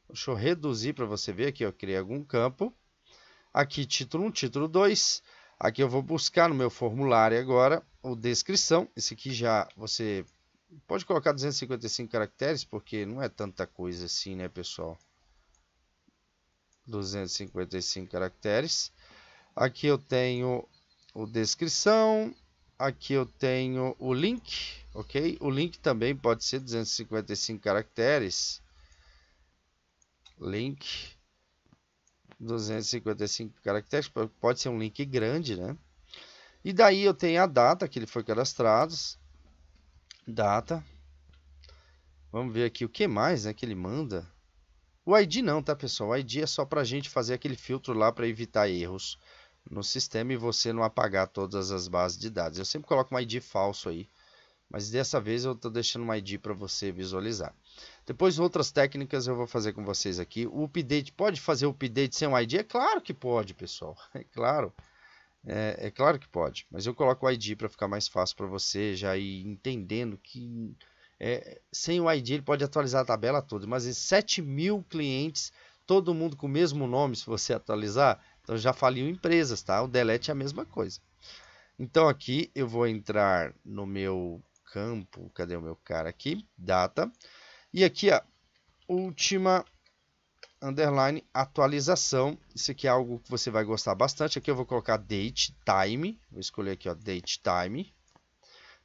Deixa eu reduzir para você ver aqui. Eu criei algum campo. Aqui título 1, título 2. Aqui eu vou buscar no meu formulário agora o descrição. Esse aqui já você pode colocar 255 caracteres, porque não é tanta coisa assim, né, pessoal? 255 caracteres. Aqui eu tenho o descrição. Aqui eu tenho o link, ok? O link também pode ser 255 caracteres. Link 255 caracteres, pode ser um link grande, né? E daí eu tenho a data que ele foi cadastrado. Data. Vamos ver aqui o que mais, né, que ele manda. O ID não, tá, pessoal? O ID é só para a gente fazer aquele filtro lá para evitar erros no sistema e você não apagar todas as bases de dados. Eu sempre coloco um ID falso aí, mas dessa vez eu estou deixando um ID para você visualizar. Depois outras técnicas eu vou fazer com vocês aqui. O update, pode fazer o update sem um ID? É claro que pode, pessoal. É claro. É claro que pode. Mas eu coloco o ID para ficar mais fácil para você já ir entendendo que sem o ID ele pode atualizar a tabela toda. Mas 7.000 clientes, todo mundo com o mesmo nome, se você atualizar, então já faliu empresas, tá? O delete é a mesma coisa. Então aqui eu vou entrar no meu campo, cadê o meu cara aqui? Data. E aqui a última underline atualização. Isso aqui é algo que você vai gostar bastante. Aqui eu vou colocar date time. Vou escolher aqui, ó, date time.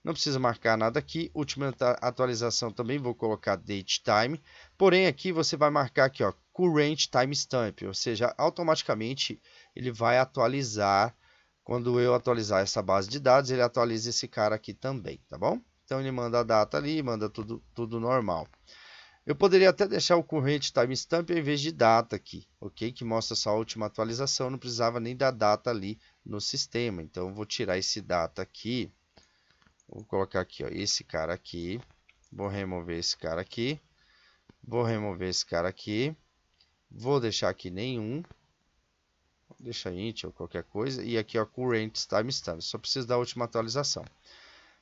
Não precisa marcar nada aqui. Última atualização também vou colocar date time. Porém aqui você vai marcar aqui, ó, current timestamp, ou seja, automaticamente ele vai atualizar. Quando eu atualizar essa base de dados, ele atualiza esse cara aqui também, tá bom? Então ele manda a data ali, manda tudo normal. Eu poderia até deixar o current timestamp em vez de data aqui, ok? Que mostra só a última atualização, não precisava nem da data ali no sistema. Então eu vou tirar esse data aqui. Vou colocar aqui, ó, esse cara aqui. Vou remover esse cara aqui. Vou remover esse cara aqui. Vou deixar aqui nenhum. Vou deixar int ou qualquer coisa. E aqui, ó, current timestamp. Só preciso da última atualização.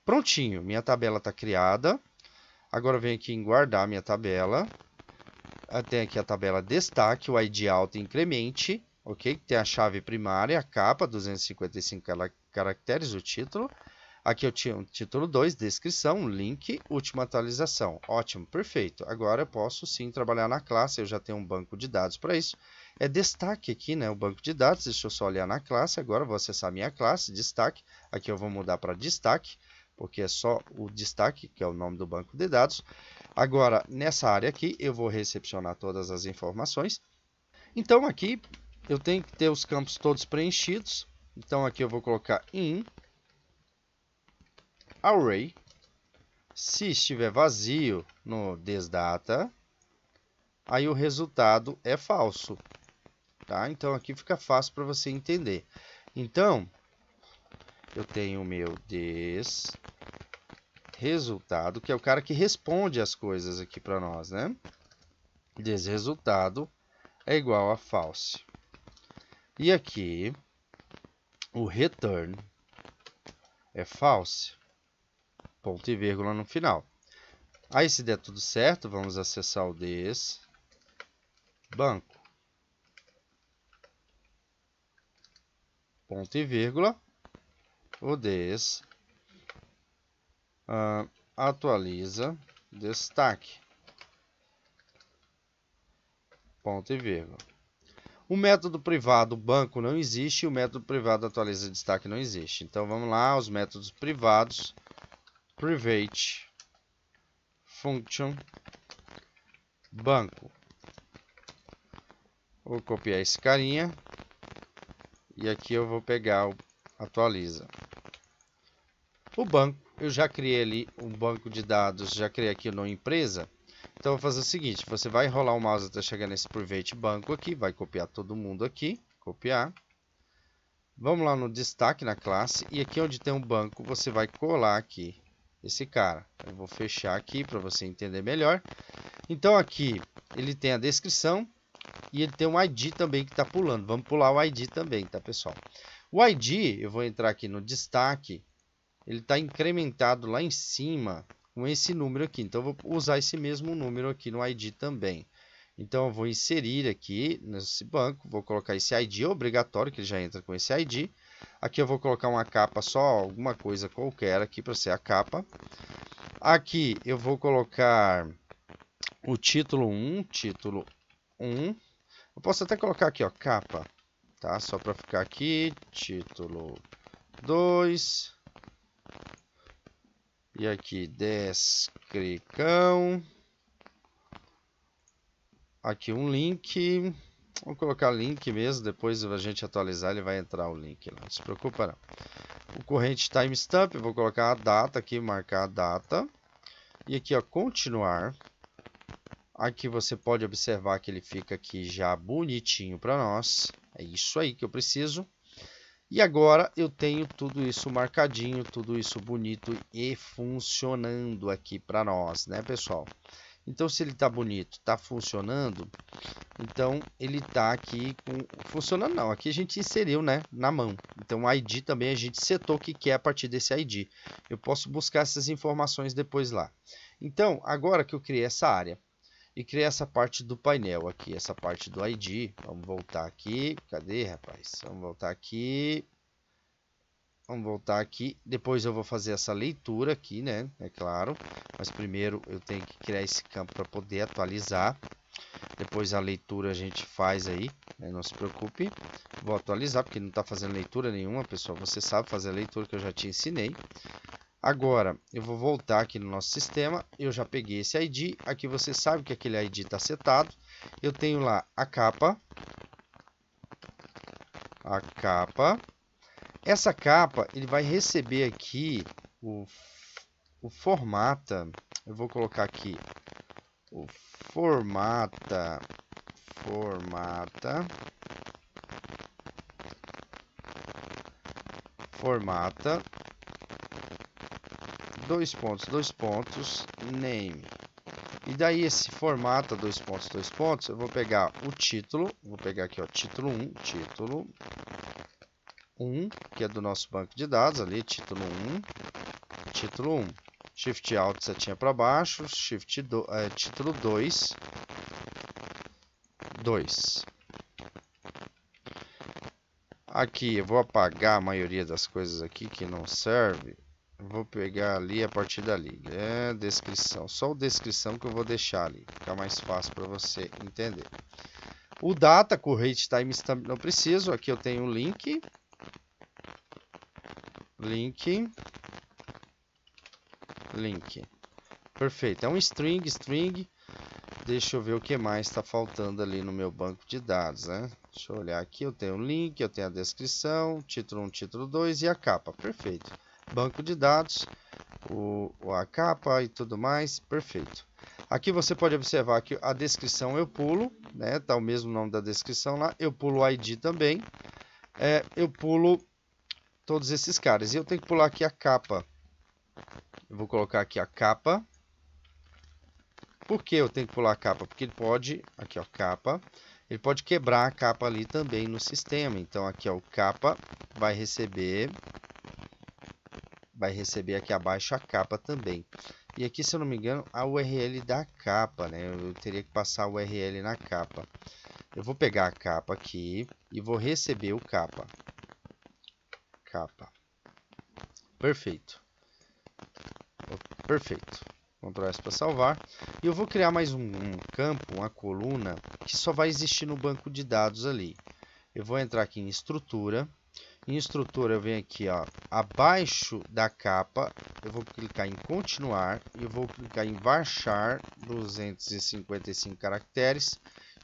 Prontinho, minha tabela está criada. Agora eu venho aqui em guardar minha tabela. Tem aqui a tabela destaque, o ID alto incremente, ok? Tem a chave primária, a capa, 255 caracteres, o título. Aqui eu tinha o título 2, descrição, link, última atualização. Ótimo, perfeito. Agora eu posso sim trabalhar na classe, eu já tenho um banco de dados para isso. É destaque aqui, né? O banco de dados, deixa eu só olhar na classe. Agora eu vou acessar minha classe, destaque. Aqui eu vou mudar para destaque, porque é só o destaque, que é o nome do banco de dados. Agora, nessa área aqui, eu vou recepcionar todas as informações. Então aqui eu tenho que ter os campos todos preenchidos. Então aqui eu vou colocar in array. Se estiver vazio no desdata, aí o resultado é falso. Tá? Então aqui fica fácil para você entender. Então eu tenho o meu resultado, que é o cara que responde as coisas aqui para nós, né? Resultado é igual a false. E aqui o return é false. Ponto e vírgula no final. Aí se der tudo certo, vamos acessar o banco. Ponto e vírgula. O atualiza destaque. Ponto e vírgula. O método privado banco não existe, o método privado atualiza destaque não existe. Então vamos lá, os métodos privados. Private function banco. Vou copiar esse carinha e aqui eu vou pegar o atualiza. O banco, eu já criei ali um banco de dados, já criei aqui no empresa. Então eu vou fazer o seguinte, você vai enrolar o mouse até chegar nesse private banco aqui, vai copiar todo mundo aqui, copiar. Vamos lá no destaque na classe e aqui onde tem um banco, você vai colar aqui esse cara. Eu vou fechar aqui para você entender melhor. Então aqui ele tem a descrição e ele tem um ID também que está pulando. Vamos pular o ID também, tá, pessoal? O ID, eu vou entrar aqui no destaque, ele está incrementado lá em cima com esse número aqui. Então eu vou usar esse mesmo número aqui no ID também. Então eu vou inserir aqui nesse banco, vou colocar esse ID obrigatório, que ele já entra com esse ID. Aqui eu vou colocar uma capa só, alguma coisa qualquer aqui para ser a capa. Aqui eu vou colocar o título 1, título 1. Eu posso até colocar aqui, ó, capa, tá? Só para ficar aqui, título 2. E aqui, descrição. Aqui um link. Vamos colocar link mesmo, depois a gente atualizar, ele vai entrar o link lá, não se preocupa não. O corrente timestamp, eu vou colocar a data aqui, marcar a data. E aqui, ó, continuar. Aqui você pode observar que ele fica aqui já bonitinho para nós. É isso aí que eu preciso. E agora eu tenho tudo isso marcadinho, tudo isso bonito e funcionando aqui para nós, né, pessoal? Então, se ele está bonito, está funcionando, então ele está aqui funcionando não. Aqui a gente inseriu, né, na mão. Então, o ID também a gente setou o que quer a partir desse ID. Eu posso buscar essas informações depois lá. Então, agora que eu criei essa área e criei essa parte do painel aqui, essa parte do ID, vamos voltar aqui. Cadê, rapaz? Vamos voltar aqui. Vamos voltar aqui, depois eu vou fazer essa leitura aqui, né? É claro, mas primeiro eu tenho que criar esse campo para poder atualizar. Depois a leitura a gente faz aí, né? Não se preocupe. Vou atualizar porque não está fazendo leitura nenhuma, pessoal. Você sabe fazer a leitura que eu já te ensinei. Agora eu vou voltar aqui no nosso sistema. Eu já peguei esse ID. Aqui você sabe que aquele ID está setado. Eu tenho lá a capa. A capa. Essa capa, ele vai receber aqui o formata. Eu vou colocar aqui o formata 2 pontos, name. E daí esse formata 2 pontos, eu vou pegar o título, vou pegar aqui, ó, título 1, que é do nosso banco de dados ali, título 1, Shift Alt setinha para baixo, título 2. Aqui eu vou apagar a maioria das coisas aqui que não serve. Vou pegar ali a partir dali. É descrição. Só o descrição que eu vou deixar ali. Fica mais fácil para você entender. O data com o rate timestamp não preciso. Aqui eu tenho um link. Link. Perfeito. É um string. Deixa eu ver o que mais está faltando ali no meu banco de dados, né? Deixa eu olhar aqui. Eu tenho o link, eu tenho a descrição, título 1, título 2 e a capa. Perfeito. Banco de dados, a capa e tudo mais. Perfeito. Aqui você pode observar que a descrição eu pulo, né? Tá o mesmo nome da descrição lá. Eu pulo o ID também. Eu pulo todos esses caras. E eu tenho que pular aqui a capa. Eu vou colocar aqui a capa. Por que eu tenho que pular a capa? Porque ele pode, aqui ó, capa, ele pode quebrar a capa ali também no sistema. Então aqui ó, o capa vai receber aqui abaixo a capa também. E aqui, se eu não me engano, a URL da capa, né? Eu teria que passar a URL na capa. Eu vou pegar a capa aqui e vou receber o capa. Perfeito. Perfeito. Ctrl S para salvar. E eu vou criar mais um campo, uma coluna, que só vai existir no banco de dados ali. Eu vou entrar aqui em estrutura. Em estrutura eu venho aqui, ó, abaixo da capa, eu vou clicar em continuar. E eu vou clicar em varchar 255 caracteres.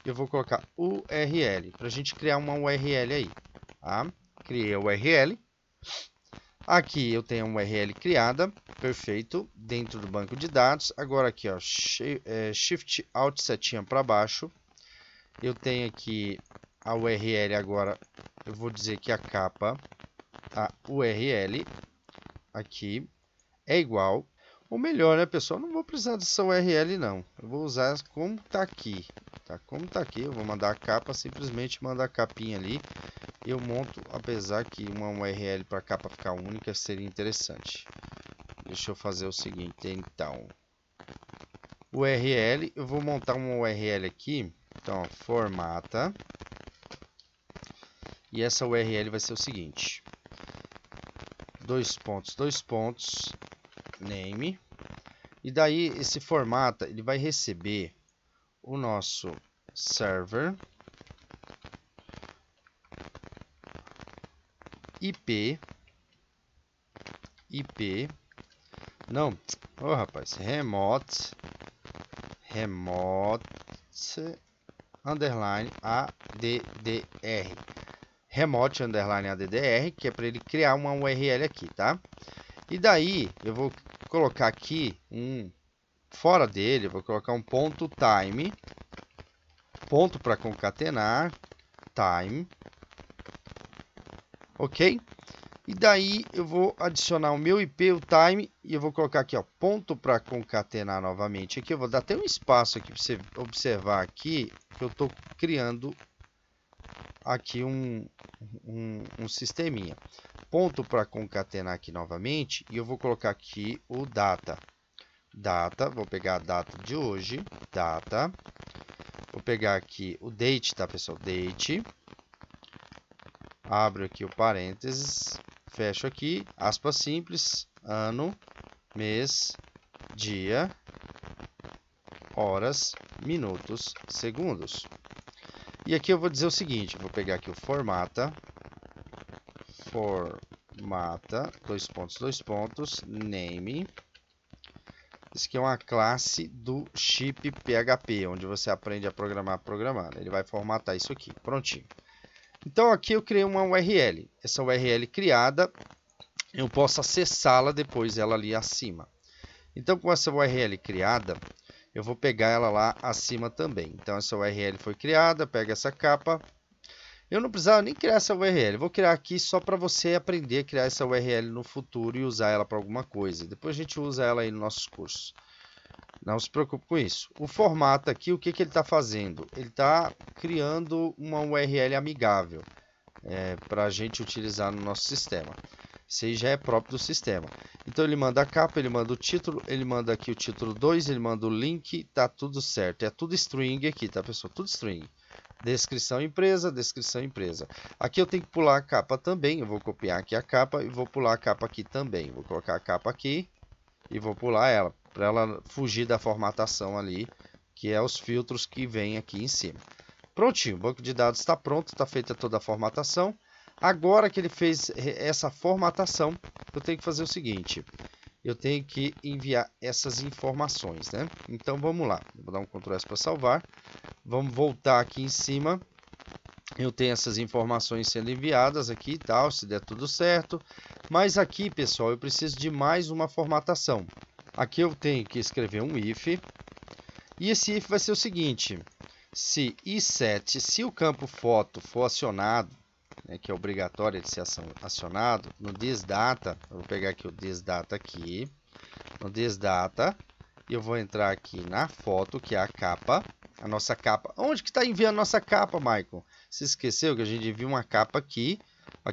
E eu vou colocar URL, para a gente criar uma URL aí. Tá? Criei a URL. Aqui eu tenho uma URL criada, perfeito, dentro do banco de dados. Agora aqui, ó, Shift Alt setinha para baixo. Eu tenho aqui a URL agora, eu vou dizer que a capa, a URL, aqui, é igual. Ou melhor, né, pessoal, não vou precisar dessa URL não. Eu vou usar como está aqui. Tá? Como está aqui, eu vou mandar a capa, simplesmente mandar a capinha ali. Eu monto, apesar que uma URL para a capa ficar única seria interessante. Deixa eu fazer o seguinte, então. URL, eu vou montar uma URL aqui. Então, ó, formata. E essa URL vai ser o seguinte. 2 pontos, name. E daí, esse formata, ele vai receber o nosso server. IP, não, remote, underline, ADDR, remote, underline, ADDR, que é para ele criar uma URL aqui, tá? E daí, eu vou colocar aqui, fora dele, eu vou colocar um ponto time, ponto para concatenar, time, ok? E daí eu vou adicionar o meu IP, o time, e eu vou colocar aqui, ó, ponto para concatenar novamente. Aqui eu vou dar até um espaço aqui para você observar aqui que eu estou criando aqui um sisteminha. Ponto para concatenar aqui novamente e eu vou colocar aqui o data. Vou pegar a data de hoje, data. Vou pegar aqui o date, tá, pessoal? Date. Abro aqui o parênteses, fecho aqui, aspas simples, ano, mês, dia, horas, minutos, segundos. E aqui eu vou dizer o seguinte, vou pegar aqui o formata, 2 pontos, name. Isso aqui é uma classe do Chip PHP, onde você aprende a programar programando. Ele vai formatar isso aqui, prontinho. Então aqui eu criei uma URL. Essa URL criada, eu posso acessá-la depois, ela ali acima. Então com essa URL criada, eu vou pegar ela lá acima também. Então essa URL foi criada, pega essa capa. Eu não precisava nem criar essa URL, vou criar aqui só para você aprender a criar essa URL no futuro e usar ela para alguma coisa. Depois a gente usa ela aí nos nossos cursos. Não se preocupe com isso. O formato aqui, o que ele está fazendo? Ele está criando uma URL amigável para a gente utilizar no nosso sistema. Isso aí já é próprio do sistema. Então ele manda a capa, ele manda o título, ele manda aqui o título 2, ele manda o link, tá tudo certo. É tudo string aqui, tá, pessoal? Tudo string. Descrição empresa, descrição empresa. Aqui eu tenho que pular a capa também. Eu vou copiar aqui a capa e vou pular a capa aqui também. Vou colocar a capa aqui e vou pular ela, para ela fugir da formatação ali, que é os filtros que vem aqui em cima. Prontinho, o banco de dados está pronto, está feita toda a formatação. Agora que ele fez essa formatação, eu tenho que fazer o seguinte. Eu tenho que enviar essas informações, né? Então vamos lá. Vou dar um Ctrl S para salvar. Vamos voltar aqui em cima. Eu tenho essas informações sendo enviadas aqui e tal, se der tudo certo. Mas aqui, pessoal, eu preciso de mais uma formatação. Aqui eu tenho que escrever um if. E esse if vai ser o seguinte. Se i7, se o campo foto for acionado, né, que é obrigatório de ser acionado, no thisData, eu vou pegar aqui o thisData aqui, no thisData, e eu vou entrar aqui na foto, que é a capa, a nossa capa. Onde que está enviando a nossa capa, Michael? Você esqueceu que a gente enviou uma capa aqui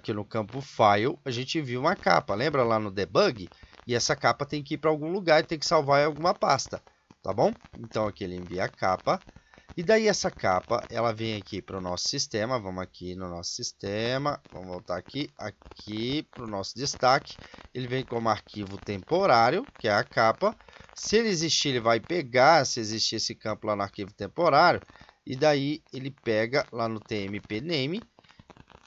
no campo File, a gente enviou uma capa, lembra lá no Debug? E essa capa tem que ir para algum lugar e tem que salvar em alguma pasta, tá bom? Então aqui ele envia a capa. E daí essa capa, ela vem aqui para o nosso sistema, vamos aqui no nosso sistema, vamos voltar aqui para o nosso destaque. Ele vem como arquivo temporário, que é a capa. Se ele existir, ele vai pegar, se existir esse campo lá no arquivo temporário, e daí ele pega lá no tmp name,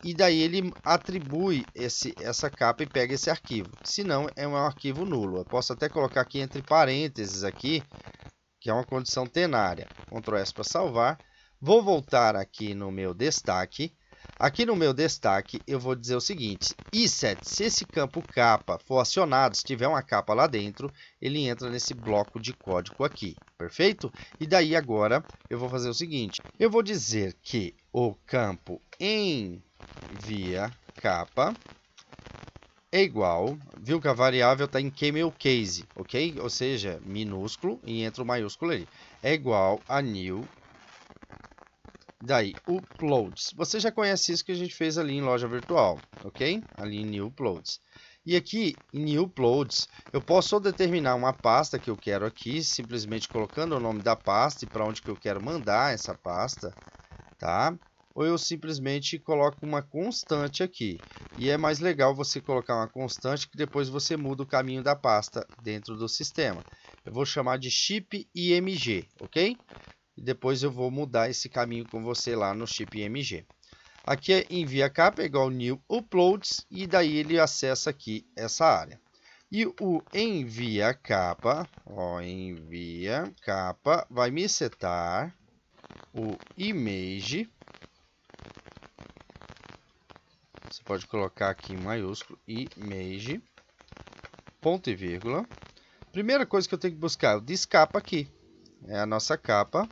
e daí ele atribui essa capa e pega esse arquivo. Se não, é um arquivo nulo. Eu posso até colocar aqui entre parênteses aqui, que é uma condição tenária. Ctrl S para salvar. Vou voltar aqui no meu destaque. Aqui no meu destaque eu vou dizer o seguinte. i7, se esse campo capa for acionado, se tiver uma capa lá dentro, ele entra nesse bloco de código aqui. Perfeito? E daí agora eu vou fazer o seguinte. Eu vou dizer que o campo envia capa é igual, viu que a variável está em camel case, ok? Ou seja, minúsculo e entra o maiúsculo ali. É igual a new, daí uploads. Você já conhece isso que a gente fez ali em loja virtual, ok? Ali em new uploads. E aqui em new uploads, eu posso determinar uma pasta que eu quero aqui, simplesmente colocando o nome da pasta e para onde que eu quero mandar essa pasta, tá? Ou eu simplesmente coloco uma constante aqui. E é mais legal você colocar uma constante que depois você muda o caminho da pasta dentro do sistema. Eu vou chamar de chip img, ok? E depois eu vou mudar esse caminho com você lá no chip img. Aqui é envia capa é igual new uploads e daí ele acessa aqui essa área. E o envia capa, envia capa vai me setar o image. Você pode colocar aqui em maiúsculo, image, ponto e vírgula. Primeira coisa que eu tenho que buscar é o descapa aqui. É a nossa capa.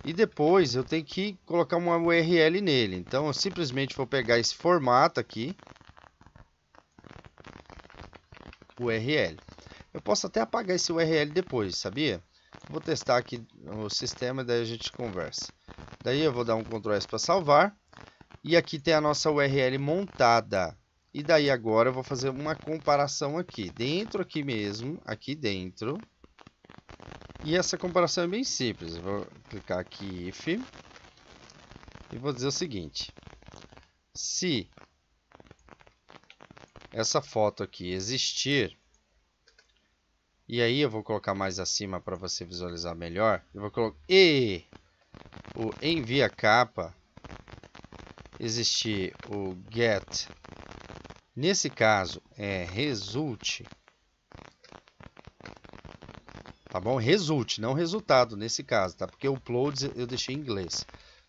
E depois eu tenho que colocar uma URL nele. Então eu simplesmente vou pegar esse formato aqui. URL. Eu posso até apagar esse URL depois, sabia? Vou testar aqui o sistema e daí a gente conversa. Daí eu vou dar um Ctrl S para salvar. E aqui tem a nossa URL montada. E daí agora eu vou fazer uma comparação aqui. Dentro aqui mesmo, aqui dentro. E essa comparação é bem simples. Eu vou clicar aqui if. E vou dizer o seguinte. Se essa foto aqui existir. E aí eu vou colocar mais acima para você visualizar melhor. Eu vou colocar o envia capa. Existir o get, nesse caso é result, tá bom? Result, não resultado nesse caso, tá? Porque o uploads eu deixei em inglês.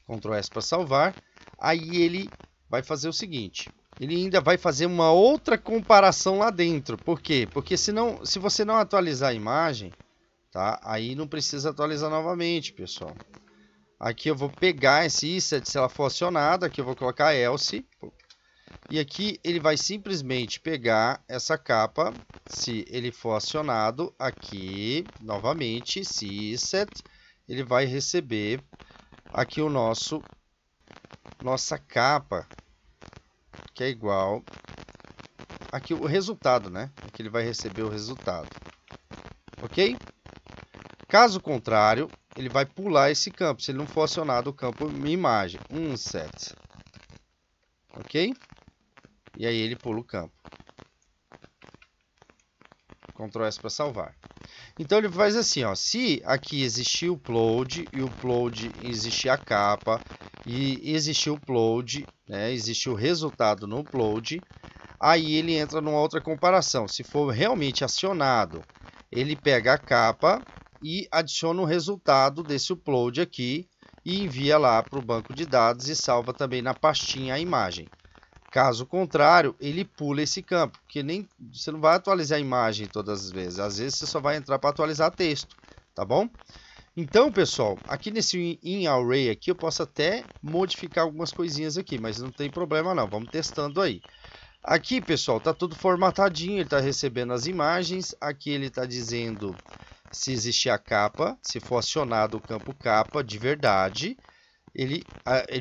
Ctrl S para salvar. Aí ele vai fazer o seguinte, ele ainda vai fazer uma outra comparação lá dentro. Por quê? Porque senão, se você não atualizar a imagem, tá? Aí não precisa atualizar novamente, pessoal. Aqui eu vou pegar esse i7 se ela for acionada, aqui eu vou colocar else. E aqui ele vai simplesmente pegar essa capa, se ele for acionado, aqui novamente, se i7, ele vai receber aqui o nossa capa, que é igual aqui o resultado, né? Aqui ele vai receber o resultado. Ok? Caso contrário, ele vai pular esse campo, se ele não for acionado o campo imagem. Set. Ok? E aí ele pula o campo. Ctrl S para salvar. Então ele faz assim, ó, se aqui existir o upload e o upload existir a capa e existir o upload, né, existir o resultado no upload, aí ele entra numa outra comparação. Se for realmente acionado, ele pega a capa e adiciona o resultado desse upload aqui e envia lá para o banco de dados e salva também na pastinha a imagem. Caso contrário, ele pula esse campo, porque você não vai atualizar a imagem todas as vezes. Às vezes você só vai entrar para atualizar texto, tá bom? Então, pessoal, aqui nesse InArray aqui eu posso até modificar algumas coisinhas aqui, mas não tem problema não. Vamos testando aí. Aqui, pessoal, tá tudo formatadinho, ele está recebendo as imagens. Aqui ele está dizendo se existir a capa, se for acionado o campo capa de verdade. Ele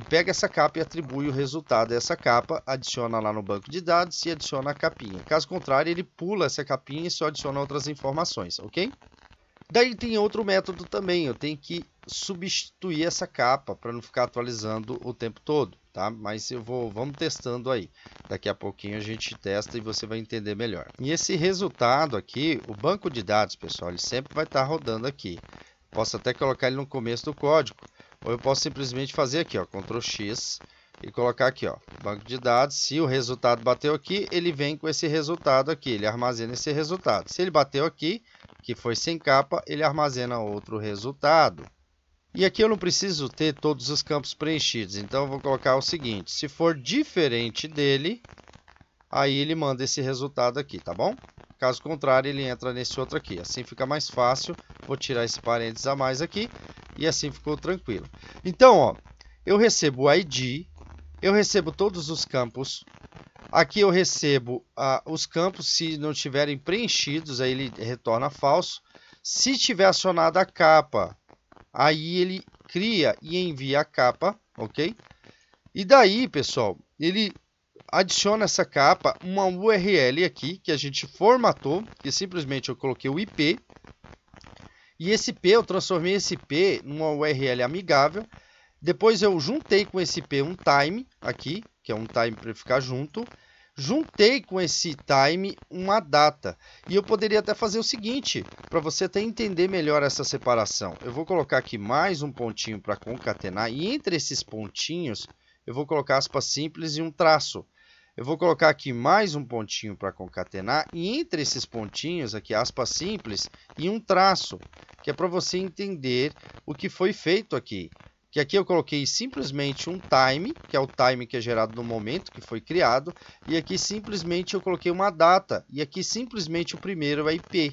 pega essa capa e atribui o resultado dessa capa, adiciona lá no banco de dados e adiciona a capinha. Caso contrário, ele pula essa capinha e só adiciona outras informações, ok? Daí tem outro método também, eu tenho que substituir essa capa para não ficar atualizando o tempo todo, tá? Mas vamos testando aí. Daqui a pouquinho a gente testa e você vai entender melhor. E esse resultado aqui, o banco de dados, pessoal, ele sempre vai estar rodando aqui. Posso até colocar ele no começo do código. Ou eu posso simplesmente fazer aqui, ó, Ctrl X e colocar aqui, ó, banco de dados. Se o resultado bateu aqui, ele vem com esse resultado aqui, ele armazena esse resultado. Se ele bateu aqui, que foi sem capa, ele armazena outro resultado. E aqui eu não preciso ter todos os campos preenchidos, então eu vou colocar o seguinte, se for diferente dele, aí ele manda esse resultado aqui, tá bom? Caso contrário, ele entra nesse outro aqui, assim fica mais fácil. Vou tirar esse parênteses a mais aqui. E assim ficou tranquilo. Então, ó, eu recebo o ID, eu recebo todos os campos. Aqui eu recebo os campos, se não estiverem preenchidos, aí ele retorna falso. Se tiver acionada a capa, aí ele cria e envia a capa, ok? E daí, pessoal, ele adiciona essa capa, uma URL aqui, que a gente formatou, que simplesmente eu coloquei o IP. E esse IP, eu transformei esse IP numa URL amigável. Depois eu juntei com esse IP um time aqui, que é um time para ficar junto. Juntei com esse time uma data. E eu poderia até fazer o seguinte, para você até entender melhor essa separação. Eu vou colocar aqui mais um pontinho para concatenar. E entre esses pontinhos, eu vou colocar aspas simples e um traço. Eu vou colocar aqui mais um pontinho para concatenar. E entre esses pontinhos aqui, aspas simples e um traço, que é para você entender o que foi feito aqui. Que aqui eu coloquei simplesmente um time, que é o time que é gerado no momento que foi criado. E aqui simplesmente eu coloquei uma data. E aqui simplesmente o primeiro é IP.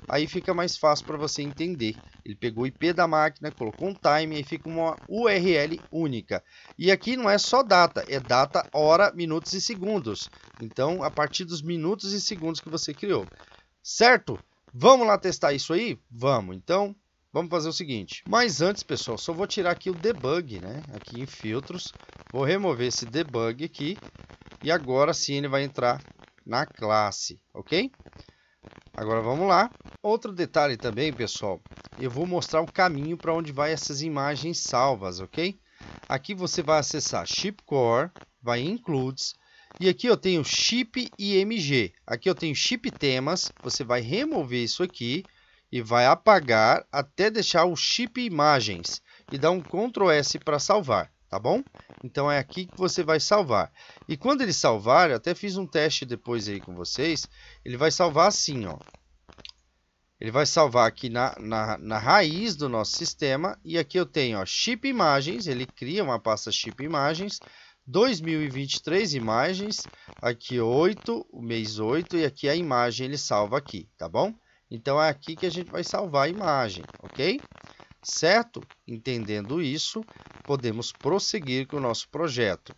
Aí fica mais fácil para você entender. Ele pegou o IP da máquina, colocou um time e fica uma URL única. E aqui não é só data, é data, hora, minutos e segundos. Então, a partir dos minutos e segundos que você criou. Certo? Vamos lá testar isso aí? Vamos. Então, vamos fazer o seguinte. Mas antes, pessoal, só vou tirar aqui o debug, né? Aqui em filtros. Vou remover esse debug aqui. E agora sim ele vai entrar na classe, ok? Agora vamos lá. Outro detalhe também, pessoal, eu vou mostrar o caminho para onde vai essas imagens salvas, ok? Aqui você vai acessar Shipcore, vai em Includes, e aqui eu tenho Ship IMG. Aqui eu tenho Ship Temas, você vai remover isso aqui e vai apagar até deixar o Ship Imagens e dar um Ctrl S para salvar, tá bom? Então é aqui que você vai salvar. E quando ele salvar, eu até fiz um teste depois aí com vocês, ele vai salvar assim, ó. Ele vai salvar aqui na raiz do nosso sistema. E aqui eu tenho, ó, Ship Imagens, ele cria uma pasta Ship Imagens, 2023 imagens, aqui 8, o mês 8, e aqui a imagem ele salva aqui, tá bom? Então é aqui que a gente vai salvar a imagem, ok? Certo? Entendendo isso, podemos prosseguir com o nosso projeto.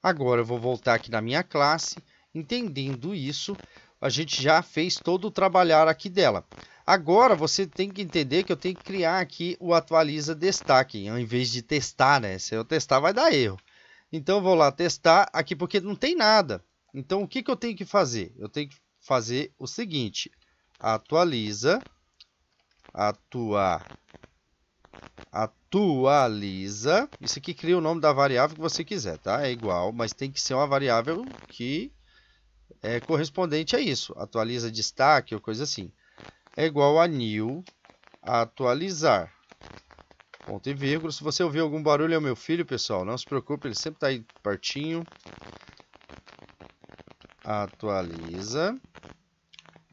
Agora eu vou voltar aqui na minha classe. Entendendo isso, a gente já fez todo o trabalhar aqui dela. Agora você tem que entender que eu tenho que criar aqui o atualiza destaque, ao invés de testar, né? Se eu testar vai dar erro. Então eu vou lá testar aqui porque não tem nada. Então, o que eu tenho que fazer? Eu tenho que fazer o seguinte. Atualiza. Atualiza. Isso aqui cria o nome da variável que você quiser, tá? É igual, mas tem que ser uma variável que é correspondente a isso. Atualiza destaque ou coisa assim. É igual a new atualizar. Ponto e vírgula. Se você ouvir algum barulho, é o meu filho, pessoal. Não se preocupe, ele sempre está aí pertinho. Atualiza.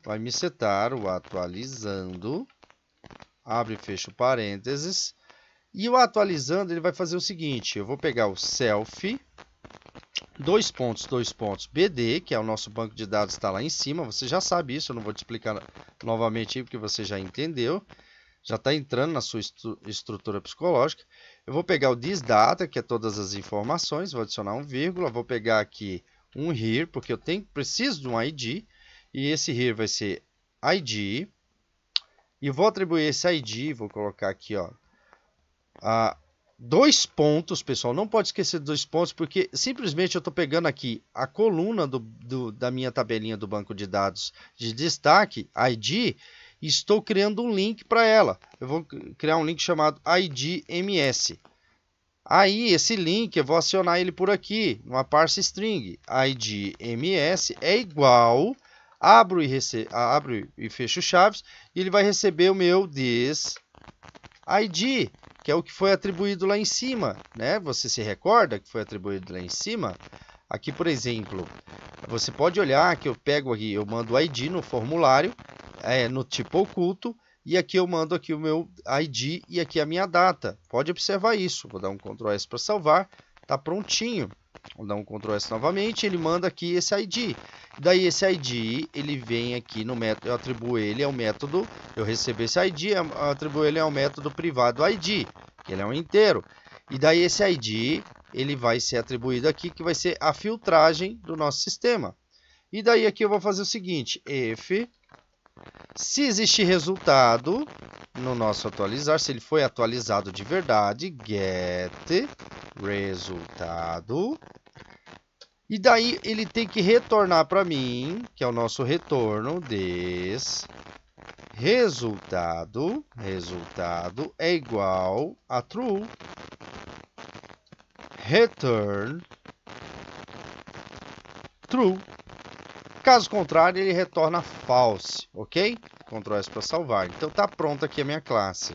Vai me setar o atualizando. Abre e fecha o parênteses. E o atualizando, ele vai fazer o seguinte. Eu vou pegar o self, dois pontos, BD, que é o nosso banco de dados, está lá em cima. Você já sabe isso, eu não vou te explicar novamente aí, porque você já entendeu. Já está entrando na sua estrutura psicológica. Eu vou pegar o thisData, que é todas as informações, vou adicionar um vírgula, vou pegar aqui um here, porque eu preciso de um ID, e esse here vai ser ID, e vou atribuir esse ID, vou colocar aqui, ó, dois pontos, pessoal, não pode esquecer de 2 pontos, porque simplesmente eu estou pegando aqui a coluna da minha tabelinha do banco de dados de destaque, ID, e estou criando um link para ela. Eu vou criar um link chamado IDMS. Aí, esse link, eu vou acionar ele por aqui, numa parse string. IDMS é igual, abro e fecho chaves, e ele vai receber o meu thisID, que é o que foi atribuído lá em cima, né? Você se recorda que foi atribuído lá em cima? Aqui, por exemplo, você pode olhar que eu pego aqui, eu mando o ID no formulário, no tipo oculto, e aqui eu mando aqui o meu ID e aqui a minha data. Pode observar isso. Vou dar um Ctrl S para salvar, tá prontinho. Vou dar um Ctrl S novamente, ele manda aqui esse ID. Daí esse ID, ele vem aqui no método, eu atribuo ele ao método, eu recebo esse ID, eu atribuo ele ao método privado ID, que ele é um inteiro. E daí esse ID, ele vai ser atribuído aqui, que vai ser a filtragem do nosso sistema. E daí aqui eu vou fazer o seguinte, if, se existir resultado no nosso atualizar, se ele foi atualizado de verdade, get resultado. E daí ele tem que retornar para mim, que é o nosso retorno, resultado é igual a true, return true. Caso contrário, ele retorna false, ok? Ctrl S para salvar. Então tá pronta aqui a minha classe.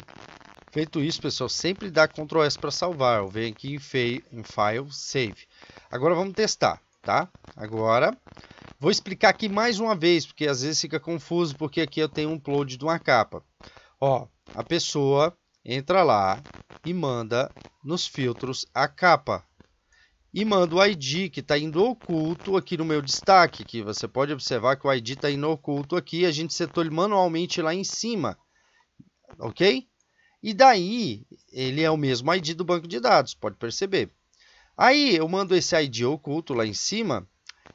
Feito isso, pessoal, sempre dá Ctrl S para salvar. Eu venho aqui em File, Save. Agora vamos testar, tá? Agora vou explicar aqui mais uma vez, porque às vezes fica confuso, porque aqui eu tenho um upload de uma capa. Ó, a pessoa entra lá e manda nos filtros a capa. E manda o ID, que está indo oculto aqui no meu destaque, que você pode observar que o ID está indo oculto aqui, a gente setou ele manualmente lá em cima, ok? E daí, ele é o mesmo ID do banco de dados, pode perceber. Aí, eu mando esse ID oculto lá em cima,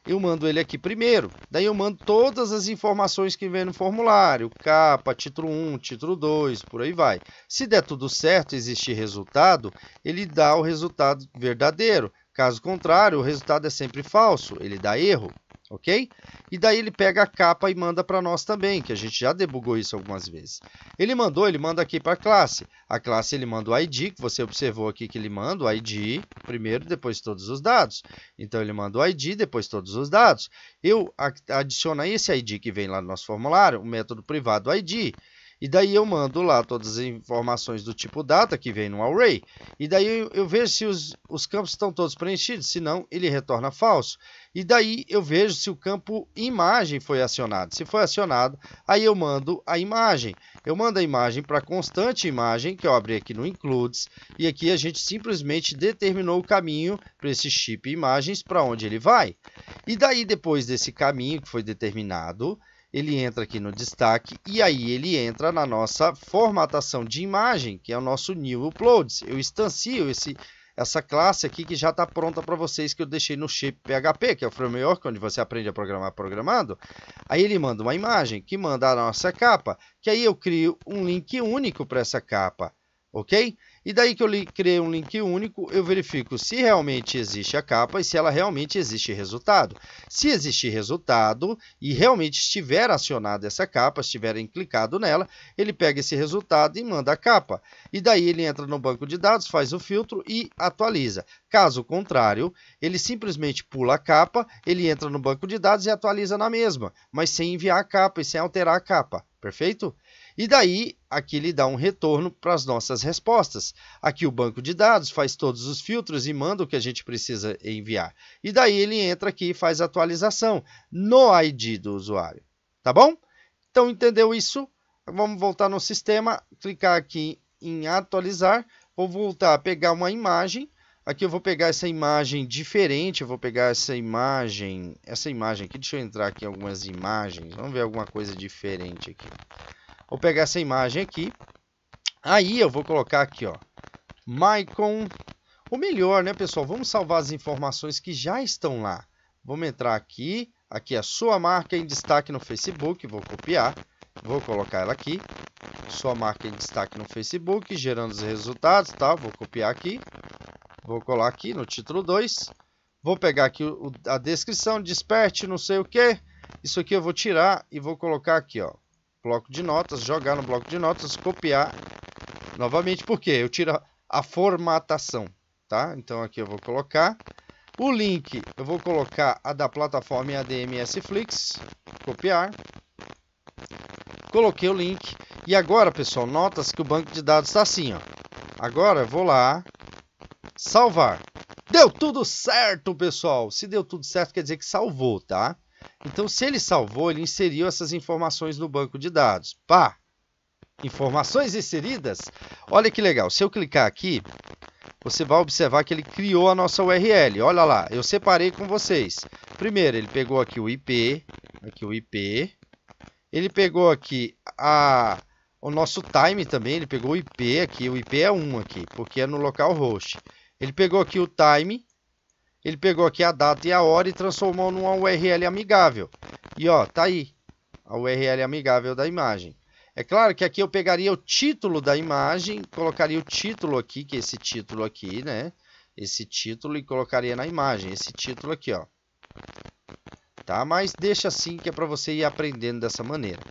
eu mando ele aqui primeiro. Daí eu mando todas as informações que vem no formulário, capa, título 1, título 2, por aí vai. Se der tudo certo, existir resultado, ele dá o resultado verdadeiro. Caso contrário, o resultado é sempre falso, ele dá erro, ok? E daí ele pega a capa e manda para nós também, que a gente já debugou isso algumas vezes. Ele manda aqui para a classe. A classe ele manda o ID, que você observou aqui que ele manda o ID primeiro, depois todos os dados. Então ele manda o ID, depois todos os dados. Eu adiciono a esse ID que vem lá no nosso formulário, o método privado ID. E daí eu mando lá todas as informações do tipo data, que vem no array. E daí eu vejo se os campos estão todos preenchidos, se não, ele retorna falso. E daí eu vejo se o campo imagem foi acionado. Se foi acionado, aí eu mando a imagem. Eu mando a imagem para constante imagem, que eu abri aqui no includes. E aqui a gente simplesmente determinou o caminho para esse chip imagens, para onde ele vai. E daí depois desse caminho que foi determinado, ele entra aqui no destaque e aí ele entra na nossa formatação de imagem, que é o nosso new uploads. Eu instancio essa classe aqui que já está pronta para vocês, que eu deixei no Shape PHP, que é o framework onde você aprende a programar programando. Aí ele manda uma imagem que manda a nossa capa, que aí eu crio um link único para essa capa. Ok? E daí que eu criei um link único, eu verifico se realmente existe a capa e se ela realmente existe resultado. Se existe resultado e realmente estiver acionada essa capa, estiverem clicado nela, ele pega esse resultado e manda a capa. E daí ele entra no banco de dados, faz o filtro e atualiza. Caso contrário, ele simplesmente pula a capa, ele entra no banco de dados e atualiza na mesma, mas sem enviar a capa e sem alterar a capa. Perfeito? E daí, aqui ele dá um retorno para as nossas respostas. Aqui o banco de dados faz todos os filtros e manda o que a gente precisa enviar. E daí ele entra aqui e faz a atualização no ID do usuário. Tá bom? Então, entendeu isso? Vamos voltar no sistema, clicar aqui em atualizar. Vou voltar a pegar uma imagem. Aqui eu vou pegar essa imagem diferente, eu vou pegar essa imagem aqui. Deixa eu entrar aqui em algumas imagens. Vamos ver alguma coisa diferente aqui. Vou pegar essa imagem aqui, aí eu vou colocar aqui, ó, Maicon, o melhor, né, pessoal? Vamos salvar as informações que já estão lá. Vamos entrar aqui, aqui a sua marca em destaque no Facebook, vou copiar, vou colocar ela aqui, sua marca em destaque no Facebook, gerando os resultados, tá? Vou copiar aqui, vou colar aqui no título 2, vou pegar aqui a descrição, desperte, não sei o que, isso aqui eu vou tirar e vou colocar aqui, ó. Bloco de notas, jogar no bloco de notas, copiar novamente, porque eu tiro a formatação, tá? Então aqui eu vou colocar o link, eu vou colocar a da plataforma ADMS Flix, copiar, coloquei o link e agora, pessoal, notas que o banco de dados está assim, ó. Agora eu vou lá, salvar. Deu tudo certo, pessoal. Se deu tudo certo, quer dizer que salvou, tá? Então, se ele salvou, ele inseriu essas informações no banco de dados. Pá! Informações inseridas. Olha que legal. Se eu clicar aqui, você vai observar que ele criou a nossa URL. Olha lá, eu separei com vocês. Primeiro, ele pegou aqui o IP. Ele pegou aqui o nosso time também. Ele pegou o IP aqui. O IP é 1 aqui, porque é no localhost. Ele pegou aqui o time. Ele pegou aqui a data e a hora e transformou numa URL amigável. E ó, tá aí a URL amigável da imagem. É claro que aqui eu pegaria o título da imagem, colocaria o título aqui, que é esse título aqui, né? Esse título e colocaria na imagem, esse título aqui, ó. Tá? Mas deixa assim que é para você ir aprendendo dessa maneira.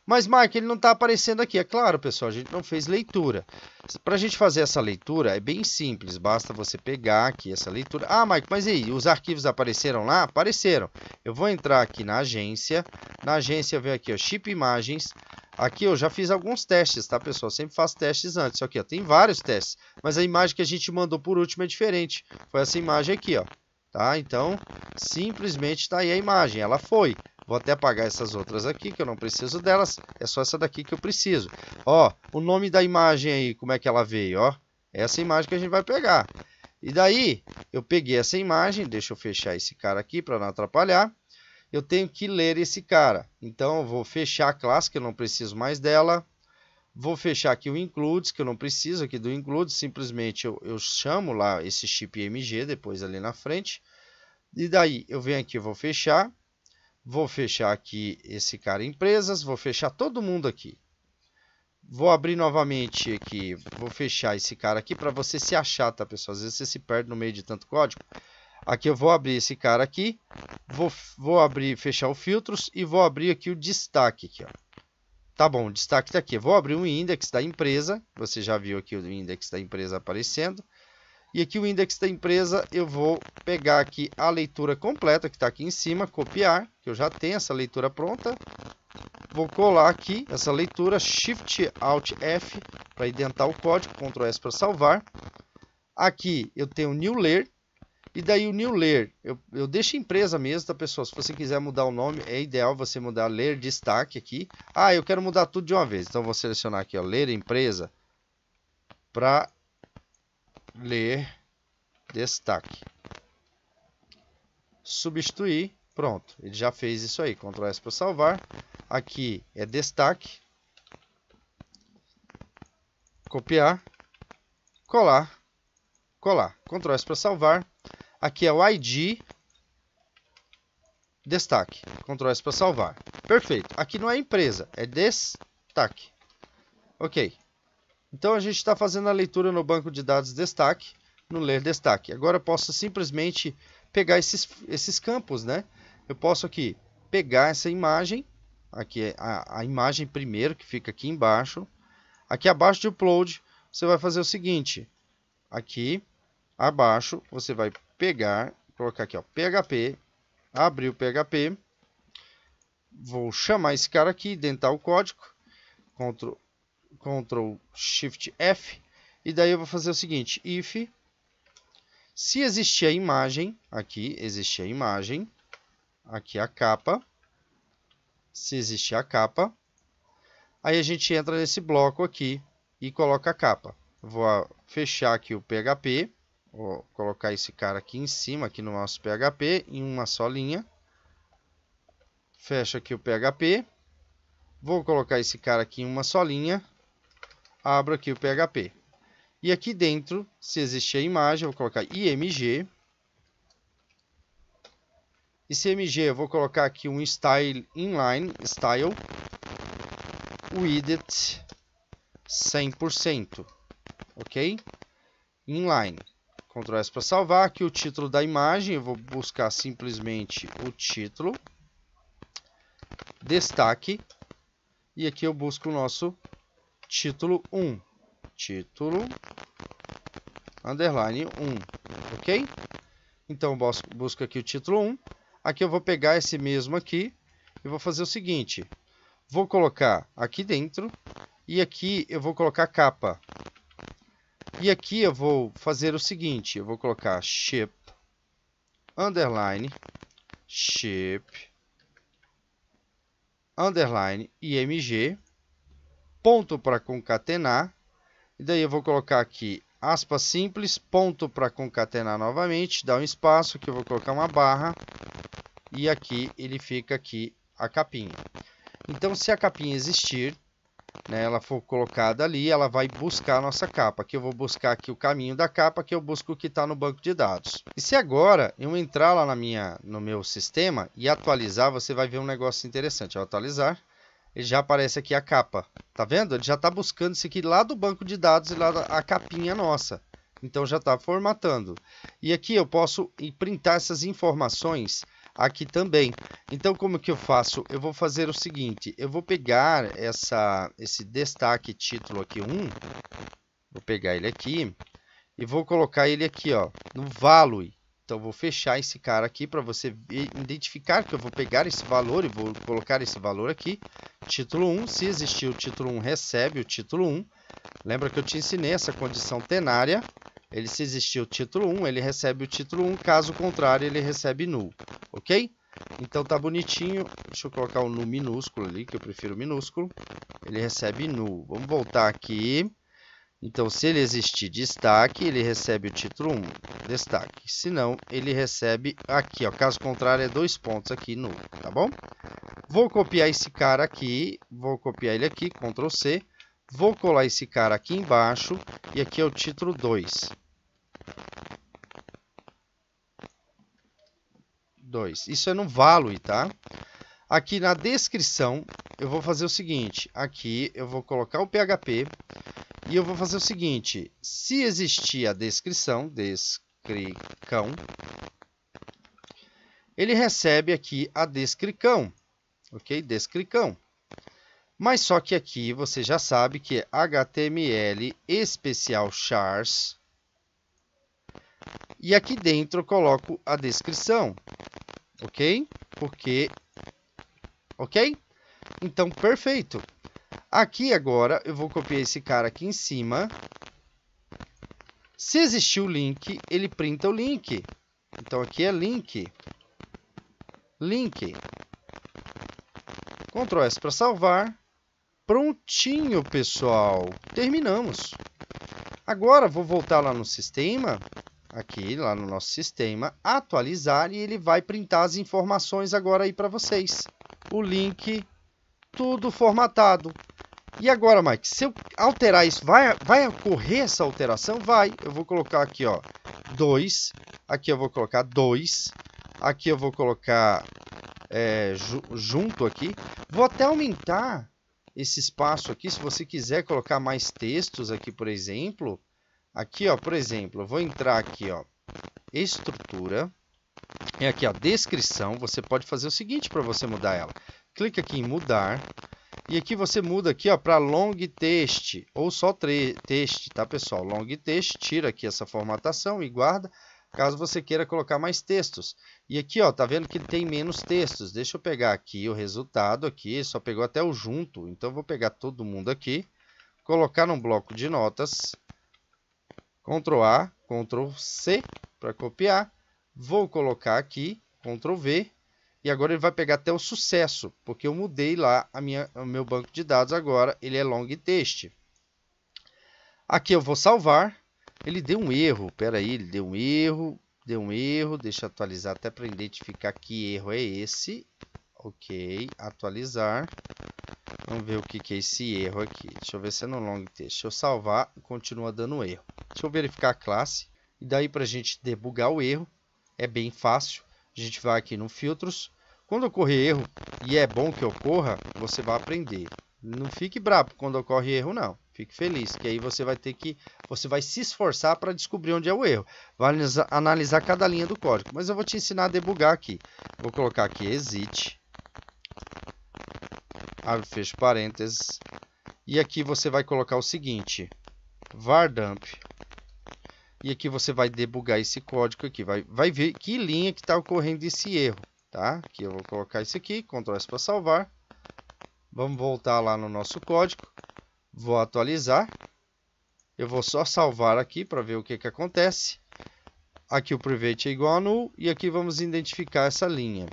Mas, Mike, ele não está aparecendo aqui. É claro, pessoal, a gente não fez leitura. Para a gente fazer essa leitura é bem simples. Basta você pegar aqui essa leitura. Ah, Mike, mas e aí? Os arquivos apareceram lá? Apareceram. Eu vou entrar aqui na agência. Na agência eu venho aqui, ó, Chip Imagens. Aqui eu já fiz alguns testes, tá, pessoal? Sempre faço testes antes. Aqui, ó, tem vários testes. Mas a imagem que a gente mandou por último é diferente. Foi essa imagem aqui, ó. Tá? Então, simplesmente está aí a imagem. Ela foi. Vou até apagar essas outras aqui, que eu não preciso delas. É só essa daqui que eu preciso. Ó, o nome da imagem aí, como é que ela veio, ó. Essa imagem que a gente vai pegar. E daí, eu peguei essa imagem. Deixa eu fechar esse cara aqui para não atrapalhar. Eu tenho que ler esse cara. Então, eu vou fechar a classe, que eu não preciso mais dela. Vou fechar aqui o includes, que eu não preciso aqui do includes. Simplesmente eu chamo lá esse chip IMG, depois ali na frente. E daí, eu venho aqui, vou fechar. Vou fechar aqui esse cara empresas, vou fechar todo mundo aqui. Vou abrir novamente aqui, vou fechar esse cara aqui para você se achar, tá, pessoal? Às vezes você se perde no meio de tanto código. Aqui eu vou abrir esse cara aqui, vou abrir, fechar o filtros e vou abrir aqui o destaque aqui, ó. Tá bom, o destaque está aqui. Eu vou abrir o index da empresa, você já viu aqui o index da empresa aparecendo. E aqui o index da empresa, eu vou pegar aqui a leitura completa, que está aqui em cima, copiar, que eu já tenho essa leitura pronta. Vou colar aqui essa leitura, Shift Alt F, para identar o código, Ctrl S para salvar. Aqui eu tenho New Layer, e daí o New Layer, eu deixo empresa mesmo, tá, pessoal? Se você quiser mudar o nome, é ideal você mudar Layer Destaque aqui. Ah, eu quero mudar tudo de uma vez, então vou selecionar aqui, ó, Layer Empresa, para ler destaque, substituir, pronto, ele já fez isso aí, Ctrl S para salvar. Aqui é destaque, copiar, colar, Ctrl S para salvar. Aqui é o ID, destaque, Ctrl S para salvar. Perfeito, aqui não é empresa, é destaque. Ok, Então a gente está fazendo a leitura no banco de dados destaque, no ler destaque. Agora eu posso simplesmente pegar esses campos, né? Eu posso aqui pegar essa imagem, aqui é a imagem primeiro que fica aqui embaixo. Aqui abaixo de upload, você vai fazer o seguinte, aqui abaixo você vai pegar, colocar aqui ó, PHP, abrir o PHP, vou chamar esse cara aqui, dentar o código, Ctrl Shift F, e daí eu vou fazer o seguinte, if, se existir a imagem, aqui existe a imagem, aqui a capa, se existir a capa, aí a gente entra nesse bloco aqui e coloca a capa. Vou fechar aqui o PHP, vou colocar esse cara aqui em cima, aqui no nosso PHP, em uma só linha. Fecha aqui o PHP, vou colocar esse cara aqui em uma só linha, abro aqui o PHP. E aqui dentro, se existir a imagem, eu vou colocar img. E CMG eu vou colocar aqui um style inline, style, width 100%, ok? Inline. Ctrl S para salvar. Aqui o título da imagem, eu vou buscar simplesmente o título, destaque, e aqui eu busco o nosso título 1, título, underline 1, ok? Então eu busco aqui o título 1, aqui eu vou pegar esse mesmo aqui, e vou fazer o seguinte, vou colocar aqui dentro, e aqui eu vou colocar capa. E aqui eu vou fazer o seguinte, eu vou colocar ship, underline, ship, underline, img, ponto para concatenar, e daí eu vou colocar aqui aspas simples, ponto para concatenar novamente, dá um espaço, que eu vou colocar uma barra, e aqui ele fica aqui a capinha. Então se a capinha existir, né, ela for colocada ali, ela vai buscar a nossa capa. Aqui eu vou buscar aqui o caminho da capa, que eu busco o que está no banco de dados. E se agora eu entrar lá no meu sistema e atualizar, você vai ver um negócio interessante. Ao atualizar, ele já aparece aqui a capa. Tá vendo? Ele já está buscando isso aqui lá do banco de dados e lá a capinha nossa. Então já está formatando. E aqui eu posso printar essas informações aqui também. Então como que eu faço? Eu vou fazer o seguinte, eu vou pegar esse destaque título aqui 1, vou pegar ele aqui e vou colocar ele aqui ó, no value. Então vou fechar esse cara aqui para você identificar que eu vou pegar esse valor e vou colocar esse valor aqui, título 1, se existir o título 1 recebe o título 1, lembra que eu te ensinei essa condição tenária, ele se existir o título 1, ele recebe o título 1, caso contrário ele recebe null, ok? Então tá bonitinho, deixa eu colocar o null minúsculo ali, que eu prefiro minúsculo, ele recebe null. Vamos voltar aqui, então se ele existir destaque, ele recebe o título 1, destaque, se não, ele recebe aqui, ó, caso contrário é 2 pontos aqui, null, tá bom? Vou copiar esse cara aqui, vou copiar ele aqui, Ctrl C, vou colar esse cara aqui embaixo, e aqui é o título 2. Isso é no value, tá? Aqui na descrição, eu vou fazer o seguinte. Aqui eu vou colocar o PHP e eu vou fazer o seguinte. Se existir a descrição, ele recebe aqui a descrição, ok? Descrição. Mas só que aqui você já sabe que é HTML especial chars. E aqui dentro eu coloco a descrição. Ok? Ok? Então, perfeito. Aqui agora eu vou copiar esse cara aqui em cima. Se existir o link, ele printa o link. Então aqui é link. Link. Ctrl S para salvar. Prontinho, pessoal. Terminamos. Agora vou voltar lá no sistema. Aqui, lá no nosso sistema, atualizar e ele vai printar as informações agora aí para vocês. O link, tudo formatado. E agora, Mike, se eu alterar isso, vai ocorrer essa alteração? Vai. Eu vou colocar aqui, ó, 2. Aqui eu vou colocar 2. Aqui eu vou colocar junto aqui. Vou até aumentar esse espaço aqui, se você quiser colocar mais textos aqui, por exemplo, aqui, ó, por exemplo, eu vou entrar aqui, ó, estrutura, e aqui, ó, descrição, você pode fazer o seguinte para você mudar ela. Clica aqui em mudar, e aqui você muda aqui, ó, para long text, ou só text, tá, pessoal? Long text, tira aqui essa formatação e guarda, caso você queira colocar mais textos. E aqui, ó, tá vendo que ele tem menos textos. Deixa eu pegar aqui o resultado aqui, só pegou até o junto. Então, eu vou pegar todo mundo aqui, colocar num bloco de notas, Ctrl A, Ctrl C para copiar. Vou colocar aqui, Ctrl V, e agora ele vai pegar até o sucesso, porque eu mudei lá o meu banco de dados agora, ele é long text. Aqui eu vou salvar. Ele deu um erro, espera aí, ele deu um erro, deixa eu atualizar até para identificar que erro é esse. Ok, atualizar. Vamos ver o que é esse erro aqui. Deixa eu ver se é no long text. Deixa eu salvar, continua dando erro. Deixa eu verificar a classe. E daí para a gente debugar o erro, é bem fácil. A gente vai aqui no filtros. Quando ocorrer erro, e é bom que ocorra, você vai aprender. Não fique bravo quando ocorre erro, não. Fique feliz, que aí você vai se esforçar para descobrir onde é o erro. Vai analisar cada linha do código. Mas eu vou te ensinar a debugar aqui. Vou colocar aqui exit. Abre, fecha parênteses. E aqui você vai colocar o seguinte. var dump. E aqui você vai debugar esse código aqui. Vai ver que linha que está ocorrendo esse erro. Tá? Aqui eu vou colocar isso aqui. Ctrl S para salvar. Vamos voltar lá no nosso código. Vou atualizar. Eu vou só salvar aqui para ver o que acontece. Aqui o private é igual a null. E aqui vamos identificar essa linha.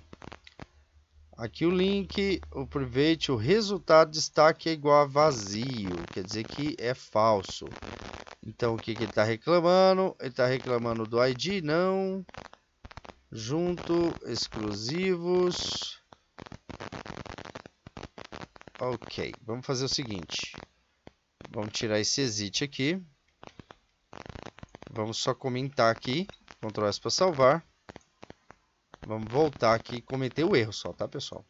Aqui o link, o private, o resultado de destaque é igual a vazio. Quer dizer que é falso. Então o que ele está reclamando? Ele está reclamando do ID não. Junto, exclusivos. Ok, vamos fazer o seguinte. Vamos tirar esse exit aqui. Vamos só comentar aqui. Ctrl S para salvar. Vamos voltar aqui e cometer o erro só, tá, pessoal?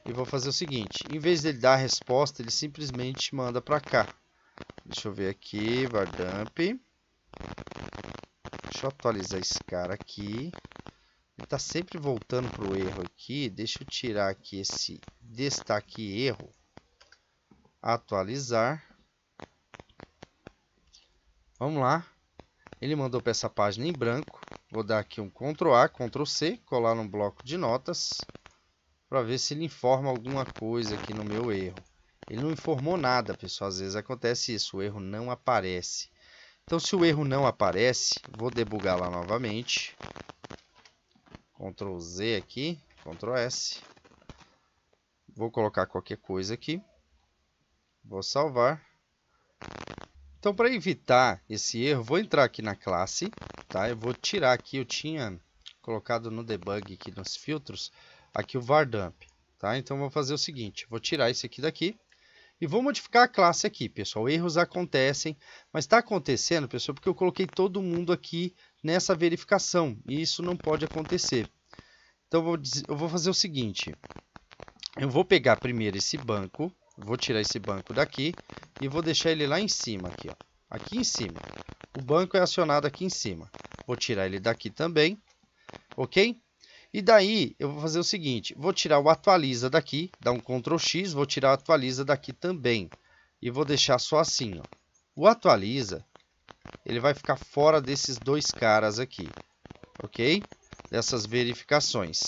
E vou fazer o seguinte. Em vez dele dar a resposta, ele simplesmente manda para cá. Deixa eu ver aqui. var dump. Deixa eu atualizar esse cara aqui. Ele está sempre voltando para o erro aqui. Deixa eu tirar aqui esse destaque erro. Atualizar. Vamos lá. Ele mandou para essa página em branco. Vou dar aqui um Ctrl A, Ctrl C, colar no bloco de notas, para ver se ele informa alguma coisa aqui no meu erro. Ele não informou nada, pessoal. Às vezes acontece isso, o erro não aparece. Então, se o erro não aparece, vou debugar lá novamente. Ctrl Z aqui, Ctrl S. Vou colocar qualquer coisa aqui. Vou salvar. Então, para evitar esse erro, vou entrar aqui na classe, tá? Eu vou tirar aqui, eu tinha colocado no debug aqui nos filtros, aqui o var dump, tá? Então, vou fazer o seguinte, vou tirar esse aqui daqui e vou modificar a classe aqui, pessoal. Erros acontecem, mas está acontecendo, pessoal, porque eu coloquei todo mundo aqui nessa verificação e isso não pode acontecer. Então, eu vou fazer o seguinte, eu vou pegar primeiro esse banco. Vou tirar esse banco daqui e vou deixar ele lá em cima, aqui, ó. Aqui em cima. O banco é acionado aqui em cima. Vou tirar ele daqui também, ok? E daí eu vou fazer o seguinte, vou tirar o atualiza daqui, dar um Ctrl X, vou tirar o atualiza daqui também. E vou deixar só assim, ó. O atualiza, ele vai ficar fora desses dois caras aqui, ok? Dessas verificações.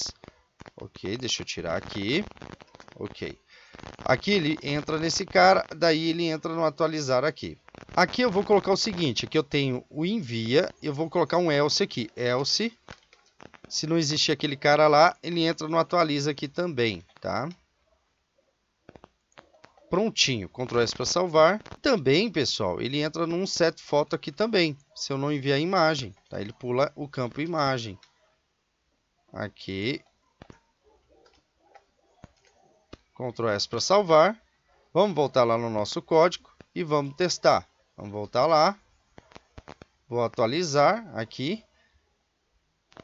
Ok, deixa eu tirar aqui, ok. Aqui ele entra nesse cara, daí ele entra no atualizar aqui. Aqui eu vou colocar o seguinte, aqui eu tenho o envia, eu vou colocar um else aqui, else, se não existir aquele cara lá, ele entra no atualiza aqui também, tá? Prontinho, Ctrl S para salvar. Também, pessoal, ele entra num set foto aqui também, se eu não enviar imagem, tá? Ele pula o campo imagem. Aqui. Ctrl S para salvar. Vamos voltar lá no nosso código e vamos testar. Vamos voltar lá. Vou atualizar aqui.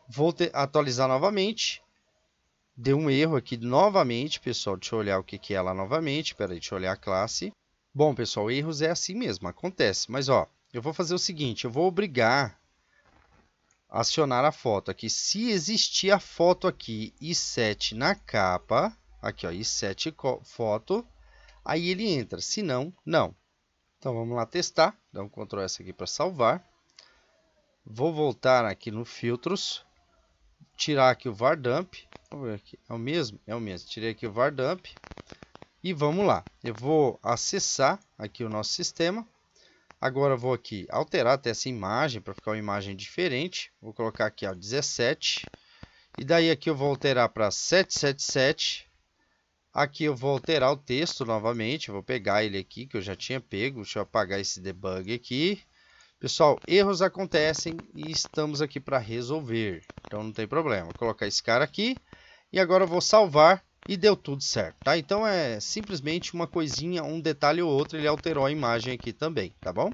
Vou atualizar novamente. Deu um erro aqui novamente, pessoal. Deixa eu olhar o que é lá novamente. Espera aí, deixa eu olhar a classe. Bom, pessoal, erros é assim mesmo, acontece. Mas, ó, eu vou fazer o seguinte, eu vou obrigar a acionar a foto aqui. Se existir a foto aqui, i7 na capa, aqui, ó, i7 foto, aí ele entra. Se não, não. Então, vamos lá testar. Dá um Ctrl S aqui para salvar. Vou voltar aqui no filtros. Tirar aqui o var dump. Vamos ver aqui. É o mesmo? É o mesmo. Tirei aqui o var dump. E vamos lá. Eu vou acessar aqui o nosso sistema. Agora eu vou aqui alterar até essa imagem para ficar uma imagem diferente. Vou colocar aqui ó, 17. E daí aqui eu vou alterar para 777. Aqui eu vou alterar o texto novamente. Vou pegar ele aqui que eu já tinha pego. Deixa eu apagar esse debug aqui. Pessoal, erros acontecem e estamos aqui para resolver. Então não tem problema. Vou colocar esse cara aqui. E agora eu vou salvar e deu tudo certo, tá? Então é simplesmente uma coisinha, um detalhe ou outro. Ele alterou a imagem aqui também, tá bom?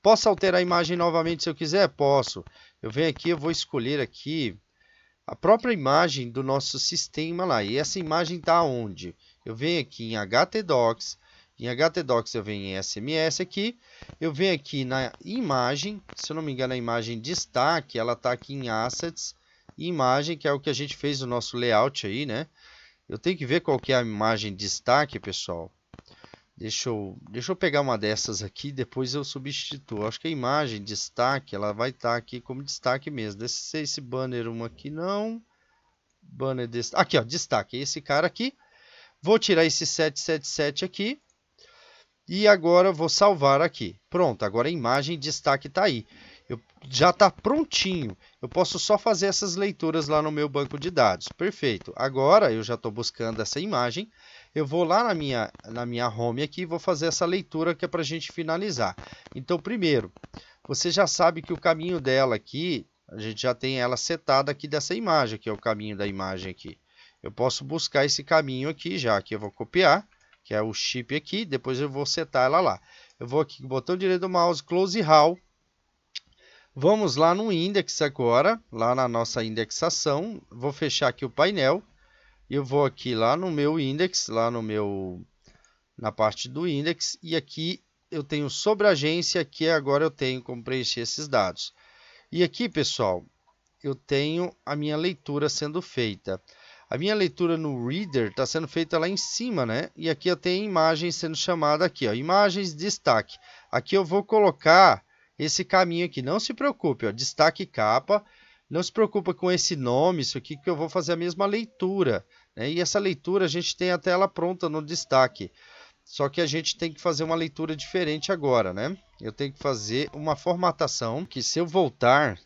Posso alterar a imagem novamente se eu quiser? Posso. Eu venho aqui, eu vou escolher aqui a própria imagem do nosso sistema lá. E essa imagem está onde? Eu venho aqui em htdocs. Em htdocs eu venho em SMS aqui, eu venho aqui na imagem, se eu não me engano a imagem destaque, ela está aqui em assets, imagem, que é o que a gente fez no nosso layout aí, né? Eu tenho que ver qual que é a imagem destaque, pessoal. Deixa eu pegar uma dessas aqui, depois eu substituo. Acho que a imagem destaque, ela vai estar aqui como destaque mesmo. Esse banner 1 aqui não. Banner destaque. Aqui, ó, destaque, esse cara aqui. Vou tirar esse 777 aqui. E agora eu vou salvar aqui. Pronto, agora a imagem destaque está aí. Já está prontinho. Eu posso só fazer essas leituras lá no meu banco de dados. Perfeito. Agora eu já estou buscando essa imagem. Eu vou lá na minha home aqui e vou fazer essa leitura que é para a gente finalizar. Então, primeiro, você já sabe que o caminho dela aqui, a gente já tem ela setada aqui dessa imagem, que é o caminho da imagem aqui. Eu posso buscar esse caminho aqui já, que eu vou copiar, que é o chip aqui, depois eu vou setar ela lá. Eu vou aqui com o botão direito do mouse, close all. Vamos lá no index agora, lá na nossa indexação. Vou fechar aqui o painel. Eu vou aqui lá no meu index, na parte do index. E aqui eu tenho sobre agência, que agora eu tenho como preencher esses dados. E aqui, pessoal, eu tenho a minha leitura sendo feita. A minha leitura no Reader está sendo feita lá em cima, né? E aqui eu tenho imagens sendo chamada aqui, ó, imagens destaque. Aqui eu vou colocar esse caminho aqui. Não se preocupe, ó, destaque capa. Não se preocupe com esse nome, isso aqui, que eu vou fazer a mesma leitura, né? E essa leitura a gente tem a tela pronta no destaque. Só que a gente tem que fazer uma leitura diferente agora, né? Eu tenho que fazer uma formatação que se eu voltar,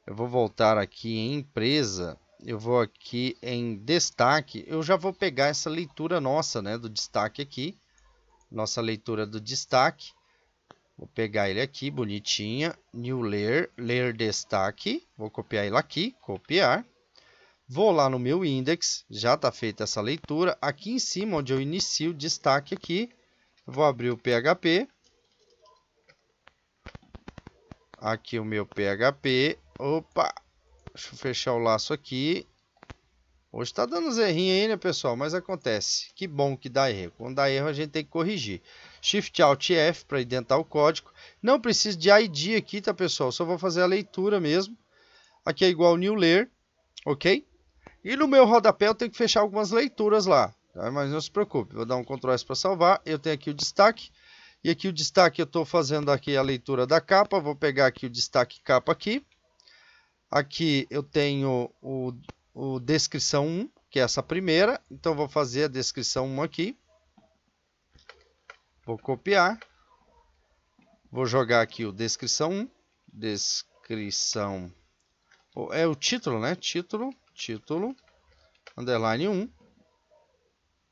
eu vou voltar aqui em empresa. Eu vou aqui em destaque, eu já vou pegar essa leitura nossa, né, do destaque aqui. Nossa leitura do destaque. Vou pegar ele aqui, bonitinha. New Layer, Layer Destaque. Vou copiar ele aqui, copiar. Vou lá no meu index, já está feita essa leitura. Aqui em cima, onde eu inicio o destaque aqui, vou abrir o PHP. Aqui o meu PHP. Opa! Deixa eu fechar o laço aqui. Hoje está dando uns errinhos aí, né, pessoal? Mas acontece. Que bom que dá erro. Quando dá erro, a gente tem que corrigir. Shift Alt F para identar o código. Não precisa de ID aqui, tá, pessoal? Só vou fazer a leitura mesmo. Aqui é igual New Layer, ok? E no meu rodapé eu tenho que fechar algumas leituras lá, tá? Mas não se preocupe. Vou dar um Ctrl S para salvar. Eu tenho aqui o destaque. E aqui o destaque eu estou fazendo aqui a leitura da capa. Vou pegar aqui o destaque capa aqui. Aqui eu tenho o descrição 1, que é essa primeira. Então vou fazer a descrição 1 aqui. Vou copiar. Vou jogar aqui o descrição 1. Descrição. É o título, né? Título, underline 1.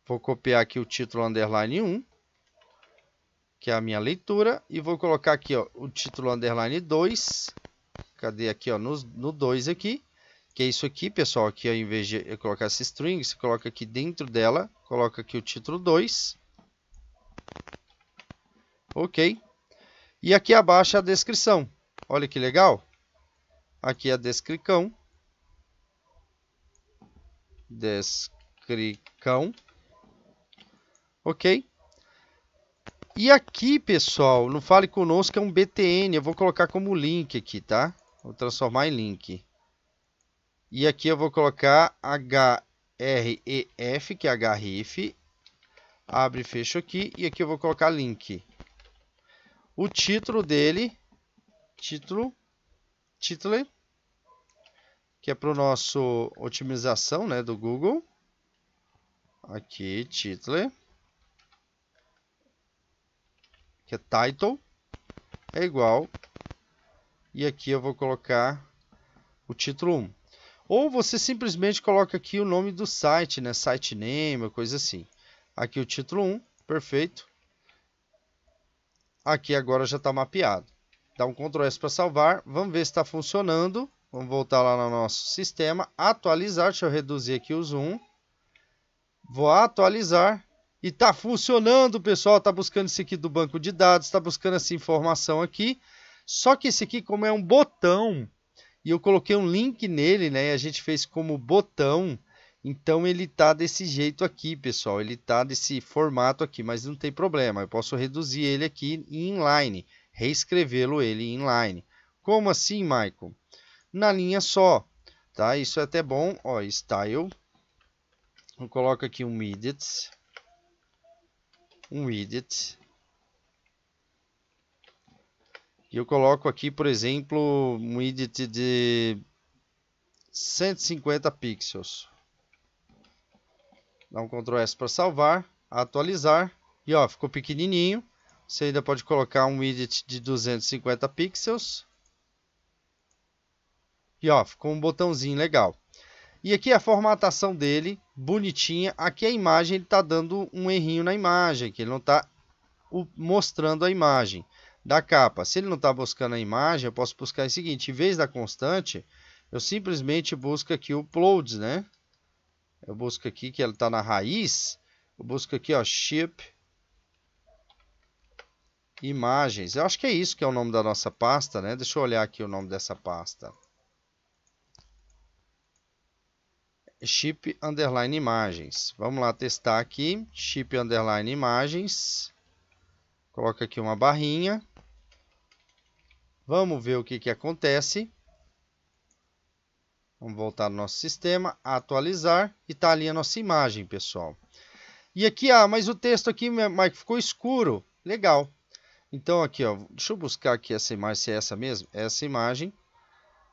Vou copiar aqui o título, underline 1. Que é a minha leitura. E vou colocar aqui, ó, o título, underline 2. Cadê aqui, ó, no 2 aqui, que é isso aqui, pessoal, aqui ao invés de eu colocar essa string, você coloca aqui dentro dela, coloca aqui o título 2. Ok. E aqui abaixo a descrição. Olha que legal. Aqui a descrição. descrição. Ok? E aqui, pessoal, no Fale Conosco é um BTN. Eu vou colocar como link aqui, tá? Vou transformar em link. E aqui eu vou colocar href, que é href. Abre e fecha aqui. E aqui eu vou colocar link. O título dele, título, que é para o nosso otimização, né, do Google. Aqui, título, que é title, é igual. E aqui eu vou colocar o título 1. Ou você simplesmente coloca aqui o nome do site, né, site name, coisa assim. Aqui o título 1, perfeito. Aqui agora já está mapeado. Dá um Ctrl S para salvar. Vamos ver se está funcionando. Vamos voltar lá no nosso sistema. Atualizar. Deixa eu reduzir aqui o zoom. Vou atualizar. E está funcionando, pessoal. Está buscando isso aqui do banco de dados. Está buscando essa informação aqui. Só que esse aqui, como é um botão, e eu coloquei um link nele, né? E a gente fez como botão. Então ele tá desse jeito aqui, pessoal. Ele tá desse formato aqui, mas não tem problema. Eu posso reduzir ele aqui em inline, reescrevê-lo ele em inline. Como assim, Michael? Na linha só, tá? Isso é até bom. Ó, style. Eu coloco aqui um widget. E eu coloco aqui, por exemplo, um widget de 150 pixels. Dá um Ctrl S para salvar, atualizar. E ó, ficou pequenininho. Você ainda pode colocar um widget de 250 pixels. E ó, ficou um botãozinho legal. E aqui a formatação dele, bonitinha. Aqui a imagem, ele está dando um errinho na imagem, que ele não está mostrando a imagem da capa. Se ele não está buscando a imagem, eu posso buscar o seguinte: em vez da constante, eu simplesmente busco aqui o uploads, né? Eu busco aqui que ela está na raiz. Eu busco aqui, ó, ship imagens. Eu acho que é isso que é o nome da nossa pasta, né? Deixa eu olhar aqui o nome dessa pasta. Ship underline imagens. Vamos lá testar aqui. Ship underline imagens. Coloca aqui uma barrinha. Vamos ver o que acontece. Vamos voltar no nosso sistema, atualizar, e está ali a nossa imagem, pessoal. E aqui, mas o texto aqui, Mike, ficou escuro. Legal. Então aqui, ó, deixa eu buscar aqui essa imagem, se é essa mesmo, essa imagem.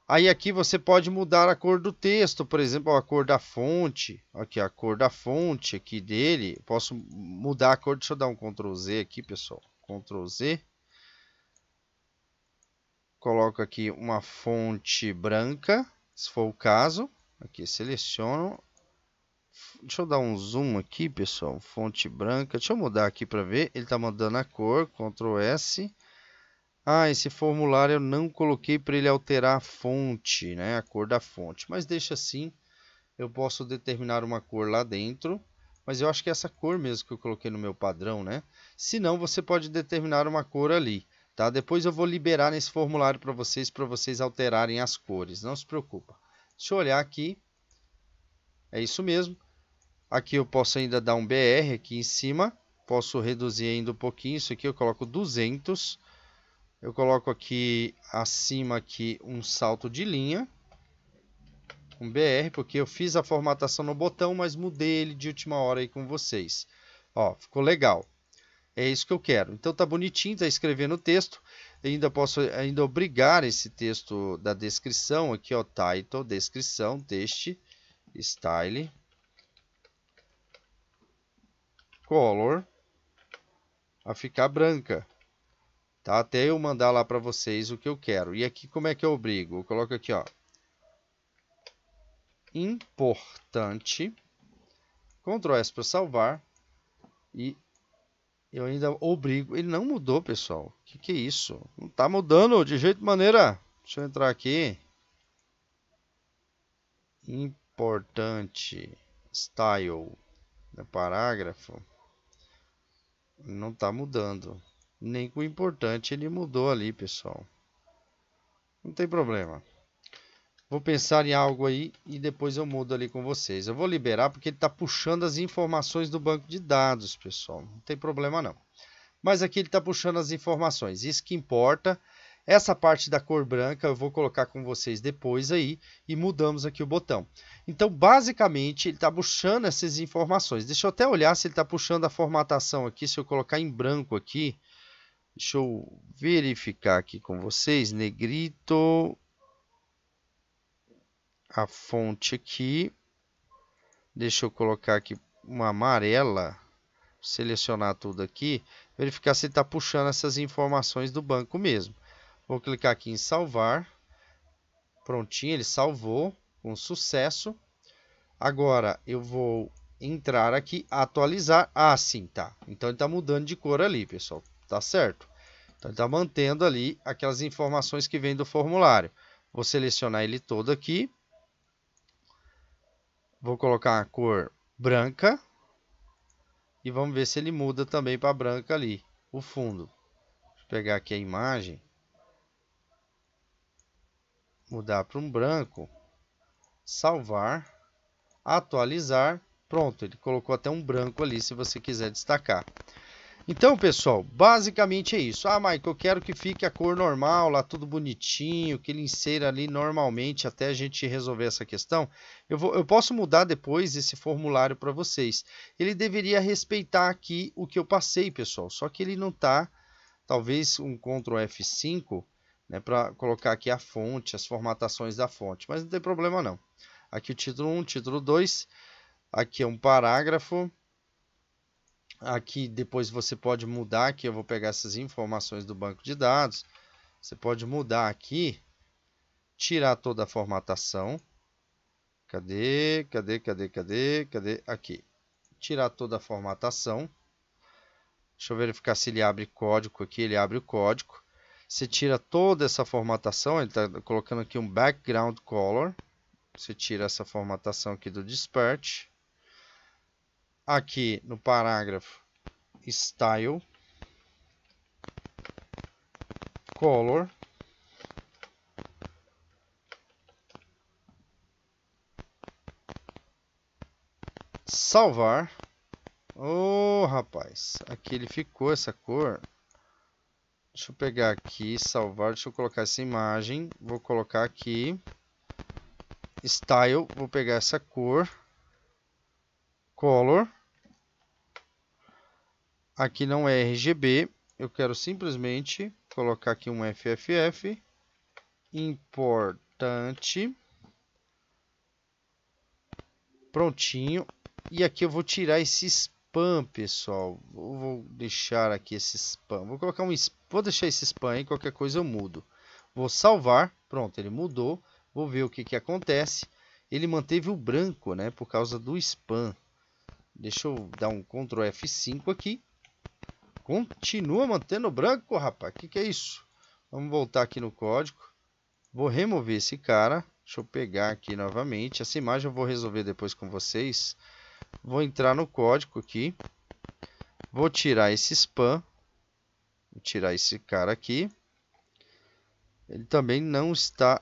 Aí aqui você pode mudar a cor do texto, por exemplo, a cor da fonte. Aqui, a cor da fonte aqui dele. Eu posso mudar a cor, deixa eu dar um Ctrl Z aqui, pessoal. Ctrl Z. Coloco aqui uma fonte branca, se for o caso. Aqui, seleciono. Deixa eu dar um zoom aqui, pessoal. Fonte branca. Deixa eu mudar aqui para ver. Ele está mudando a cor. Ctrl S. Esse formulário eu não coloquei para ele alterar a fonte, né? A cor da fonte. Mas deixa assim. Eu posso determinar uma cor lá dentro. Mas eu acho que é essa cor mesmo que eu coloquei no meu padrão, né? Se não, você pode determinar uma cor ali. Tá? Depois eu vou liberar nesse formulário para vocês alterarem as cores. Não se preocupa. Deixa eu olhar aqui. É isso mesmo. Aqui eu posso ainda dar um BR aqui em cima. Posso reduzir ainda um pouquinho. Isso aqui eu coloco 200. Eu coloco aqui acima aqui um salto de linha. Um BR, porque eu fiz a formatação no botão, mas mudei ele de última hora aí com vocês. Ó, ficou legal. É isso que eu quero. Então tá bonitinho, tá escrevendo o texto. Ainda posso obrigar esse texto da descrição aqui, ó, title, descrição, texto, style, color, a ficar branca. Tá? Até eu mandar lá para vocês o que eu quero. E aqui como é que eu obrigo? Eu coloco aqui, ó, importante, Ctrl S para salvar, e eu ainda obrigo. Ele não mudou, pessoal. O que é isso? Não está mudando de jeito maneira. Deixa eu entrar aqui. Importante. Style. Parágrafo. Não está mudando. Nem com o importante ele mudou ali, pessoal. Não tem problema. Vou pensar em algo aí e depois eu mudo ali com vocês. Eu vou liberar porque ele está puxando as informações do banco de dados, pessoal. Não tem problema não. Mas aqui ele está puxando as informações. Isso que importa. Essa parte da cor branca eu vou colocar com vocês depois aí e mudamos aqui o botão. Então, basicamente, ele está puxando essas informações. Deixa eu até olhar se ele está puxando a formatação aqui. Se eu colocar em branco aqui, deixa eu verificar aqui com vocês. Negrito, a fonte aqui. Deixa eu colocar aqui uma amarela. Selecionar tudo aqui. Verificar se ele está puxando essas informações do banco mesmo. Vou clicar aqui em salvar. Prontinho, ele salvou com sucesso. Agora eu vou entrar aqui, atualizar. Ah, sim, tá. Então ele está mudando de cor ali, pessoal. Tá certo? Então ele está mantendo ali aquelas informações que vêm do formulário. Vou selecionar ele todo aqui. Vou colocar a cor branca. E vamos ver se ele muda também para branca ali, o fundo. Deixa eu pegar aqui a imagem. Mudar para um branco. Salvar. Atualizar. Pronto, ele colocou até um branco ali se você quiser destacar. Então, pessoal, basicamente é isso. Ah, Michael, eu quero que fique a cor normal, lá tudo bonitinho, que ele insira ali normalmente até a gente resolver essa questão. Eu posso mudar depois esse formulário para vocês. Ele deveria respeitar aqui o que eu passei, pessoal. Só que ele não está, talvez um Ctrl F5, né, para colocar aqui a fonte, as formatações da fonte. Mas não tem problema não. Aqui o título 1, título 2. Aqui é um parágrafo. Aqui depois você pode mudar, aqui eu vou pegar essas informações do banco de dados. Você pode mudar aqui, tirar toda a formatação. Cadê? Aqui. Tirar toda a formatação. Deixa eu verificar se ele abre código aqui. Ele abre o código. Você tira toda essa formatação. Ele está colocando aqui um background color. Você tira essa formatação aqui do Dispart. Aqui no parágrafo, Style, Color, salvar. Oh, rapaz, aqui ele ficou essa cor. Deixa eu pegar aqui, salvar, deixa eu colocar essa imagem, vou colocar aqui, Style, vou pegar essa cor. Color. Aqui não é RGB. Eu quero simplesmente colocar aqui um FFF. Importante. Prontinho. E aqui eu vou tirar esse spam, pessoal. Vou deixar aqui esse spam. Vou colocar vou deixar esse spam aí. Qualquer coisa eu mudo. Vou salvar. Pronto, ele mudou. Vou ver o que acontece. Ele manteve o branco, né? Por causa do spam. Deixa eu dar um Ctrl F5 aqui. Continua mantendo branco, rapaz. Que é isso? Vamos voltar aqui no código. Vou remover esse cara. Deixa eu pegar aqui novamente. Essa imagem eu vou resolver depois com vocês. Vou entrar no código aqui. Vou tirar esse spam. Vou tirar esse cara aqui. Ele também não está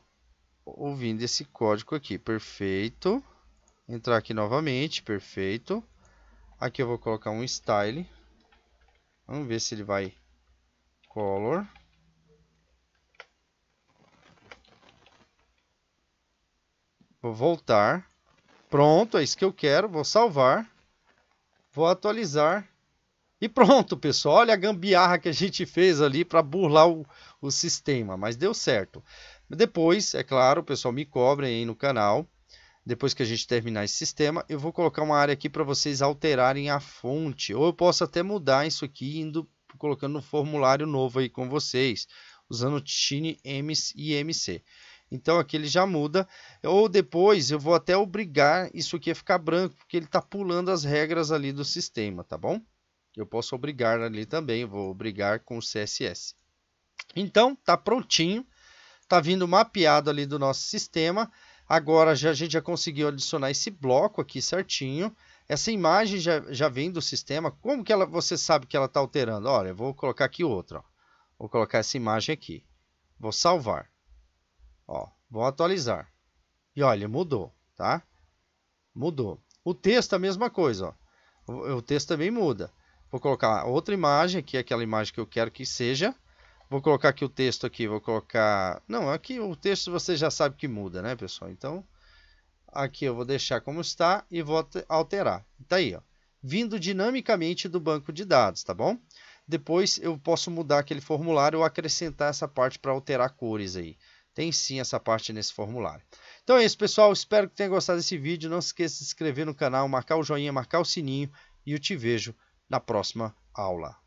ouvindo esse código aqui. Perfeito. Entrar aqui novamente. Perfeito. Aqui eu vou colocar um style. Vamos ver se ele vai. Color. Vou voltar. Pronto, é isso que eu quero. Vou salvar. Vou atualizar. E pronto, pessoal. Olha a gambiarra que a gente fez ali para burlar o sistema. Mas deu certo. Depois, é claro, pessoal, me cobrem aí no canal. Depois que a gente terminar esse sistema, eu vou colocar uma área aqui para vocês alterarem a fonte. Ou eu posso até mudar isso aqui, colocando um formulário novo aí com vocês, usando o Tiny e MC. Então aqui ele já muda. Ou depois eu vou até obrigar isso aqui a ficar branco, porque ele está pulando as regras ali do sistema, tá bom? Eu posso obrigar ali também, eu vou obrigar com o CSS. Então, tá prontinho. Tá vindo mapeado ali do nosso sistema. Agora a gente já conseguiu adicionar esse bloco aqui certinho. Essa imagem já vem do sistema. Como que você sabe que ela está alterando? Olha, eu vou colocar aqui outra. Ó. Vou colocar essa imagem aqui. Vou salvar. Ó, vou atualizar. E olha, mudou, tá? Mudou. O texto é a mesma coisa, ó. O texto também muda. Vou colocar outra imagem, aqui aquela imagem que eu quero que seja. Vou colocar aqui o texto aqui, vou colocar... Não, aqui o texto você já sabe que muda, né, pessoal? Então, aqui eu vou deixar como está e vou alterar. Tá aí, ó. Vindo dinamicamente do banco de dados, tá bom? Depois eu posso mudar aquele formulário ou acrescentar essa parte para alterar cores aí. Tem sim essa parte nesse formulário. Então é isso, pessoal. Espero que tenha gostado desse vídeo. Não se esqueça de se inscrever no canal, marcar o joinha, marcar o sininho e eu te vejo na próxima aula.